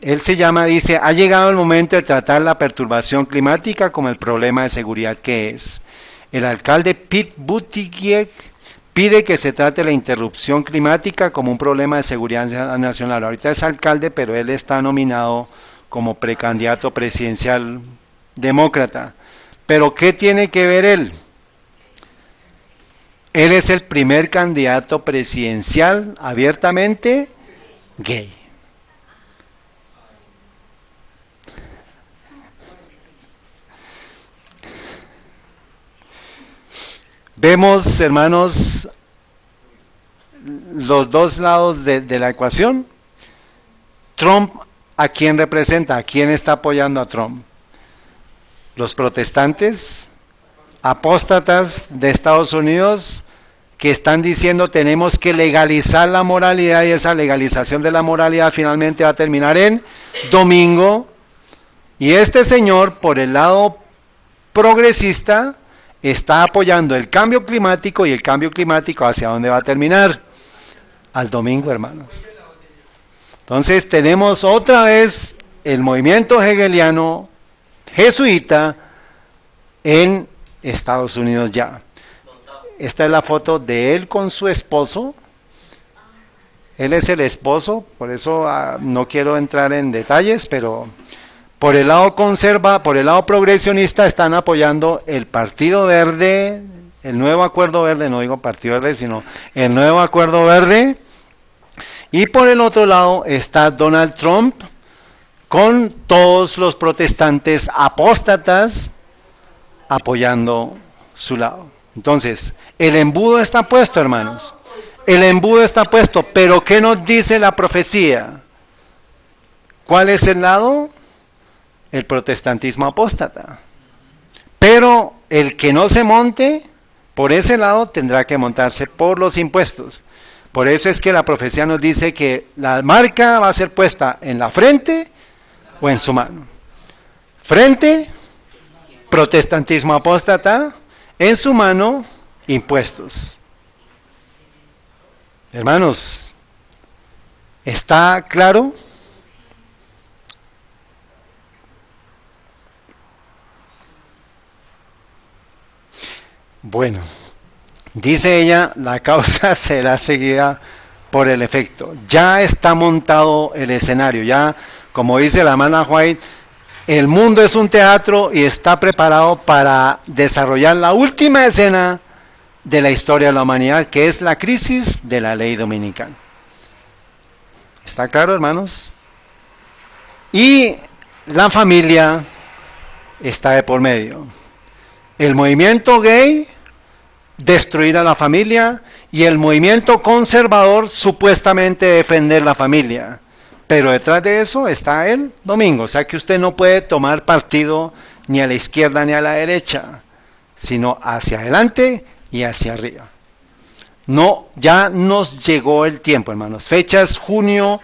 él dice, ha llegado el momento de tratar la perturbación climática como el problema de seguridad que es. El alcalde Pete Buttigieg pide que se trate la interrupción climática como un problema de seguridad nacional. Ahorita es alcalde, pero él está nominado como precandidato presidencial demócrata. ¿Pero qué tiene que ver él? Él es el primer candidato presidencial abiertamente gay. Vemos, hermanos, los dos lados de la ecuación. Trump, ¿a quién representa? ¿A quién está apoyando a Trump? Los protestantes, apóstatas de Estados Unidos, que están diciendo tenemos que legalizar la moralidad, y esa legalización de la moralidad finalmente va a terminar en domingo. Y este señor, por el lado progresista, está apoyando el cambio climático, y el cambio climático ¿hacia dónde va a terminar? Al domingo, hermanos. Entonces tenemos otra vez el movimiento hegeliano jesuita en Estados Unidos ya. Esta es la foto de él con su esposo. Él es el esposo, por eso no quiero entrar en detalles, pero por el lado por el lado progresionista están apoyando el Partido Verde, el nuevo Acuerdo Verde, no digo Partido Verde, sino el nuevo Acuerdo Verde. Y por el otro lado está Donald Trump con todos los protestantes apóstatas apoyando su lado. Entonces, el embudo está puesto, hermanos. El embudo está puesto, pero ¿qué nos dice la profecía? ¿Cuál es el lado? El protestantismo apóstata. Pero el que no se monte por ese lado tendrá que montarse por los impuestos. Por eso es que la profecía nos dice que la marca va a ser puesta en la frente o en su mano. Frente, protestantismo apóstata; en su mano, impuestos. Hermanos, ¿está claro? Bueno, dice ella, la causa será seguida por el efecto. Ya está montado el escenario, ya, como dice la hermana White, el mundo es un teatro y está preparado para desarrollar la última escena de la historia de la humanidad, que es la crisis de la ley dominical. ¿Está claro, hermanos? Y la familia está de por medio. El movimiento gay, destruir a la familia, y el movimiento conservador, supuestamente defender la familia. Pero detrás de eso está el domingo, o sea que usted no puede tomar partido ni a la izquierda ni a la derecha, sino hacia adelante y hacia arriba. No, ya nos llegó el tiempo, hermanos. Fechas, junio.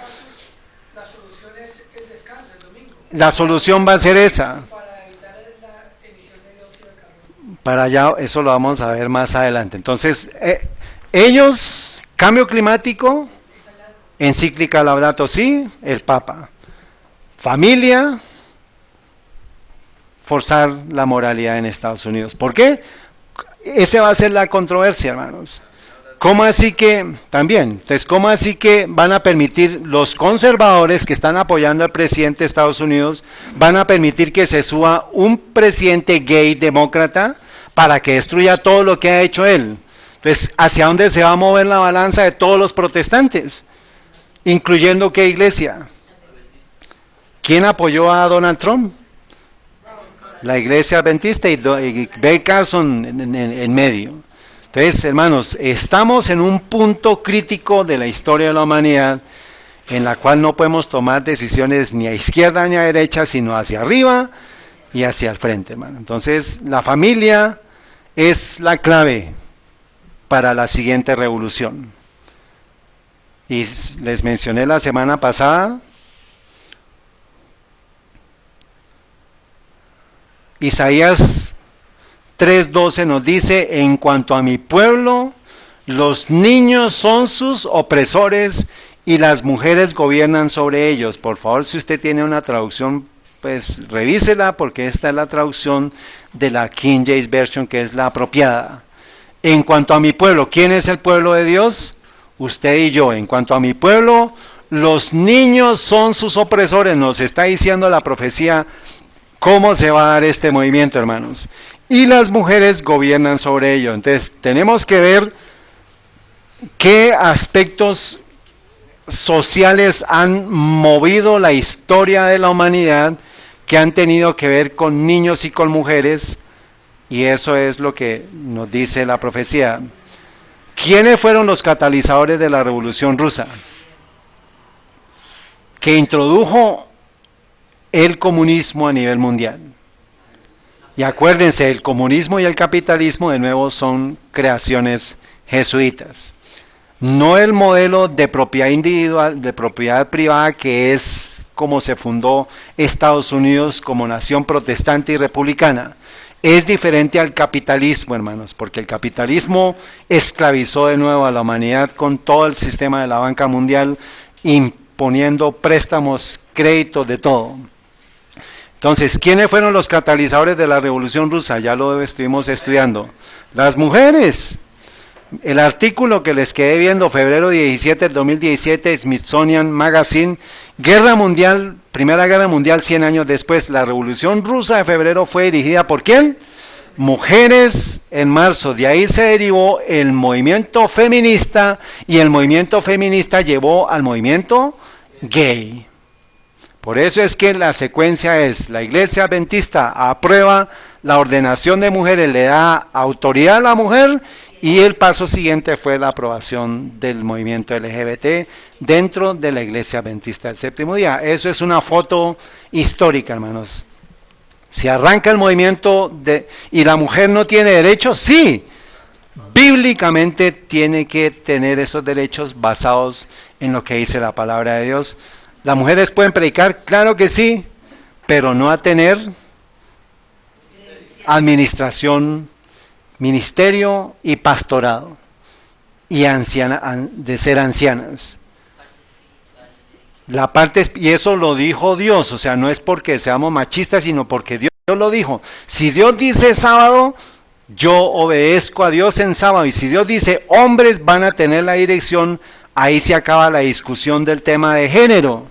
La solución es el descanso, el domingo. La solución va a ser esa. para evitar la emisión de dióxido de carbono. Para allá, eso lo vamos a ver más adelante. Entonces, ellos, cambio climático, encíclica Laudato Si, el Papa. Familia, forzar la moralidad en Estados Unidos. ¿Por qué? Esa va a ser la controversia, hermanos. ¿Cómo así que, también, entonces, cómo así que van a permitir los conservadores que están apoyando al presidente de Estados Unidos, van a permitir que se suba un presidente gay demócrata para que destruya todo lo que ha hecho él? Entonces, ¿hacia dónde se va a mover la balanza de todos los protestantes? Incluyendo qué iglesia. ¿Quién apoyó a Donald Trump? La iglesia adventista y Ben Carson en medio. Entonces, hermanos, estamos en un punto crítico de la historia de la humanidad en la cual no podemos tomar decisiones ni a izquierda ni a derecha, sino hacia arriba y hacia el frente, hermano. Entonces, la familia es la clave para la siguiente revolución. Y les mencioné la semana pasada, Isaías 3:12 nos dice, en cuanto a mi pueblo, los niños son sus opresores y las mujeres gobiernan sobre ellos. Por favor, si usted tiene una traducción, pues revísela, porque esta es la traducción de la King James Version, que es la apropiada. En cuanto a mi pueblo, ¿quién es el pueblo de Dios? Usted y yo. En cuanto a mi pueblo, los niños son sus opresores. Nos está diciendo la profecía cómo se va a dar este movimiento, hermanos. Y las mujeres gobiernan sobre ello. Entonces, tenemos que ver qué aspectos sociales han movido la historia de la humanidad, que han tenido que ver con niños y con mujeres, y eso es lo que nos dice la profecía. ¿Quiénes fueron los catalizadores de la Revolución Rusa? Que introdujo el comunismo a nivel mundial. Y acuérdense, el comunismo y el capitalismo de nuevo son creaciones jesuitas. No el modelo de propiedad individual, de propiedad privada, que es como se fundó Estados Unidos como nación protestante y republicana. Es diferente al capitalismo, hermanos, porque el capitalismo esclavizó de nuevo a la humanidad con todo el sistema de la banca mundial, imponiendo préstamos, créditos, de todo. Entonces, ¿quiénes fueron los catalizadores de la Revolución Rusa? Ya lo estuvimos estudiando. Las mujeres. El artículo que les quedé viendo, febrero 17 del 2017, Smithsonian Magazine, Guerra Mundial, Primera Guerra Mundial 100 años después. La Revolución Rusa de febrero fue dirigida ¿por quién? Mujeres en marzo. De ahí se derivó el movimiento feminista, y el movimiento feminista llevó al movimiento gay. Por eso es que la secuencia es, la iglesia adventista aprueba la ordenación de mujeres, le da autoridad a la mujer, y el paso siguiente fue la aprobación del movimiento LGBT dentro de la iglesia adventista del séptimo día. Eso es una foto histórica, hermanos. Si arranca el movimiento y la mujer no tiene derechos, sí, bíblicamente tiene que tener esos derechos basados en lo que dice la palabra de Dios. ¿Las mujeres pueden predicar? Claro que sí, pero no a tener administración, ministerio y pastorado, y de ser ancianas. La parte, y eso lo dijo Dios, o sea, no es porque seamos machistas, sino porque Dios lo dijo. Si Dios dice sábado, yo obedezco a Dios en sábado, y si Dios dice hombres van a tener la dirección, ahí se acaba la discusión del tema de género.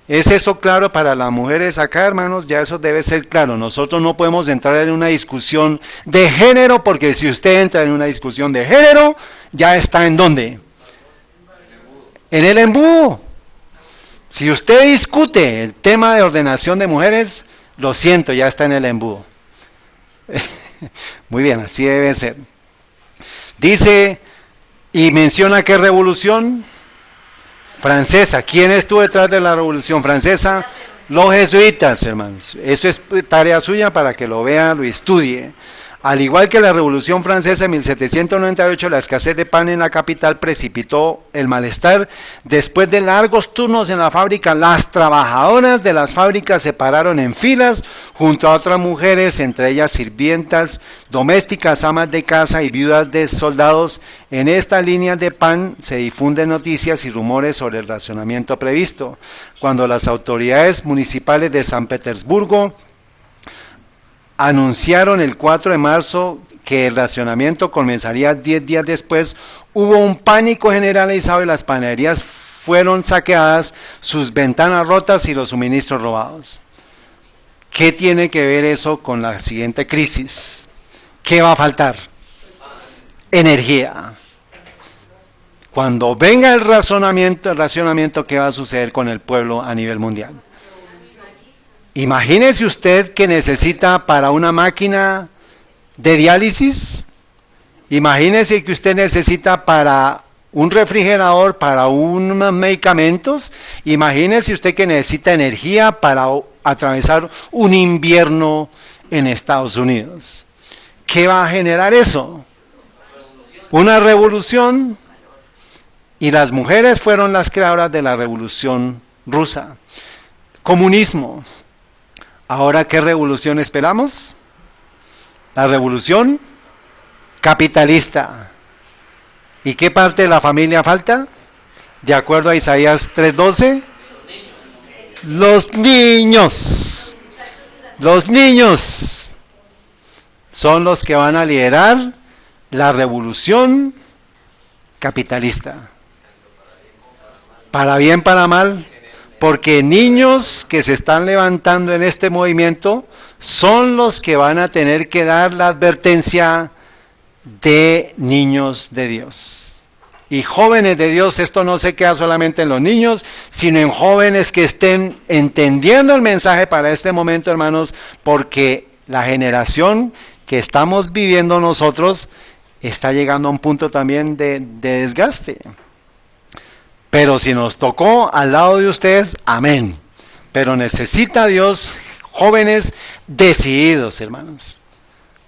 ¿Es eso claro para las mujeres acá, hermanos? Ya eso debe ser claro. Nosotros no podemos entrar en una discusión de género, porque si usted entra en una discusión de género, ya está ¿en dónde? En el embudo. Si usted discute el tema de ordenación de mujeres, lo siento, ya está en el embudo. Muy bien, así debe ser. Dice, y menciona qué revolución francesa. ¿Quién estuvo detrás de la Revolución Francesa? Los jesuitas, hermanos. Eso es tarea suya para que lo vea, lo estudie. Al igual que la Revolución Francesa en 1798, la escasez de pan en la capital precipitó el malestar. Después de largos turnos en la fábrica, las trabajadoras de las fábricas se pararon en filas junto a otras mujeres, entre ellas sirvientas, domésticas, amas de casa y viudas de soldados. En estas líneas de pan se difunden noticias y rumores sobre el racionamiento previsto. Cuando las autoridades municipales de San Petersburgo anunciaron el 4 de marzo que el racionamiento comenzaría 10 días después, hubo un pánico generalizado y las panaderías fueron saqueadas, sus ventanas rotas y los suministros robados. ¿Qué tiene que ver eso con la siguiente crisis? ¿Qué va a faltar? Energía. Cuando venga el racionamiento, ¿qué va a suceder con el pueblo a nivel mundial? Imagínese usted que necesita para una máquina de diálisis, imagínese que usted necesita para un refrigerador, para unos medicamentos, imagínese usted que necesita energía para atravesar un invierno en Estados Unidos. ¿Qué va a generar eso? Una revolución, y las mujeres fueron las creadoras de la revolución rusa. Comunismo. Ahora, ¿qué revolución esperamos? La revolución capitalista. ¿Y qué parte de la familia falta? De acuerdo a Isaías 3:12, los niños. Los niños son los que van a liderar la revolución capitalista. Para bien, para mal. Porque niños que se están levantando en este movimiento son los que van a tener que dar la advertencia de niños de Dios. Y jóvenes de Dios, esto no se queda solamente en los niños, sino en jóvenes que estén entendiendo el mensaje para este momento, hermanos, porque la generación que estamos viviendo nosotros está llegando a un punto también de desgaste. Pero si nos tocó al lado de ustedes, amén. Pero necesita Dios jóvenes decididos, hermanos,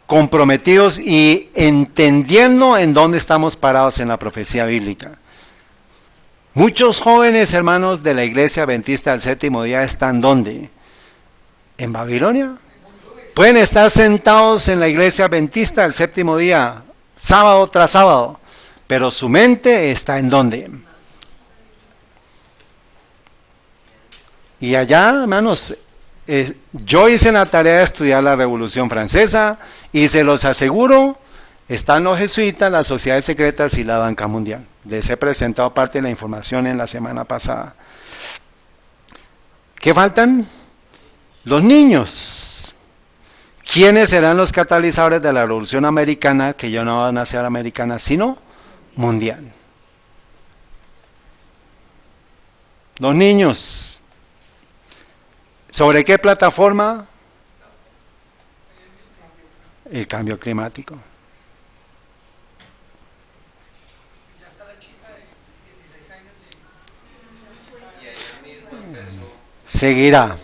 comprometidos y entendiendo en dónde estamos parados en la profecía bíblica. Muchos jóvenes, hermanos, de la iglesia adventista del séptimo día están ¿dónde? ¿En Babilonia? Pueden estar sentados en la iglesia adventista del séptimo día, sábado tras sábado, pero su mente está ¿en dónde? Y allá, hermanos, yo hice la tarea de estudiar la Revolución Francesa y se los aseguro, están los jesuitas, las sociedades secretas y la banca mundial. Les he presentado parte de la información en la semana pasada. ¿Qué faltan? Los niños. ¿Quiénes serán los catalizadores de la Revolución Americana, que ya no van a ser americana, sino mundial? Los niños. ¿Sobre qué plataforma? El cambio climático. Seguirá.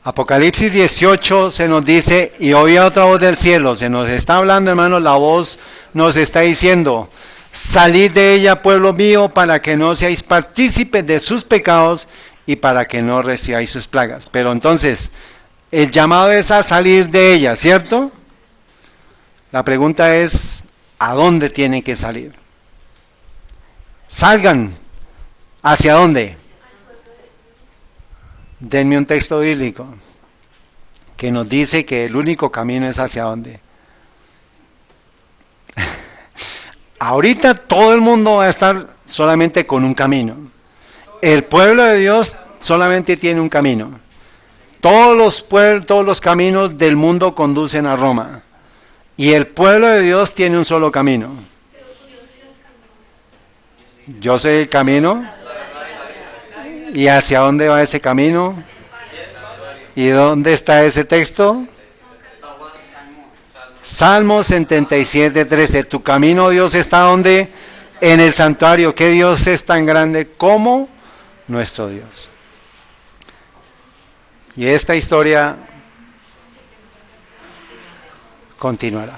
Apocalipsis 18 se nos dice, y oía otra voz del cielo, se nos está hablando, hermanos, la voz nos está diciendo, salid de ella, pueblo mío, para que no seáis partícipes de sus pecados, y para que no recibáis sus plagas. Pero entonces, el llamado es a salir de ella, ¿cierto? La pregunta es, ¿a dónde tienen que salir? Salgan. ¿Hacia dónde? Denme un texto bíblico que nos dice que el único camino es hacia dónde. Ahorita todo el mundo va a estar solamente con un camino. El pueblo de Dios solamente tiene un camino. Todos los caminos del mundo conducen a Roma. Y el pueblo de Dios tiene un solo camino. Yo soy el camino. ¿Y hacia dónde va ese camino? ¿Y dónde está ese texto? Salmo 77:13. Tu camino, Dios, está ¿dónde? En el santuario. ¿Qué Dios es tan grande como nuestro Dios? Y esta historia continuará.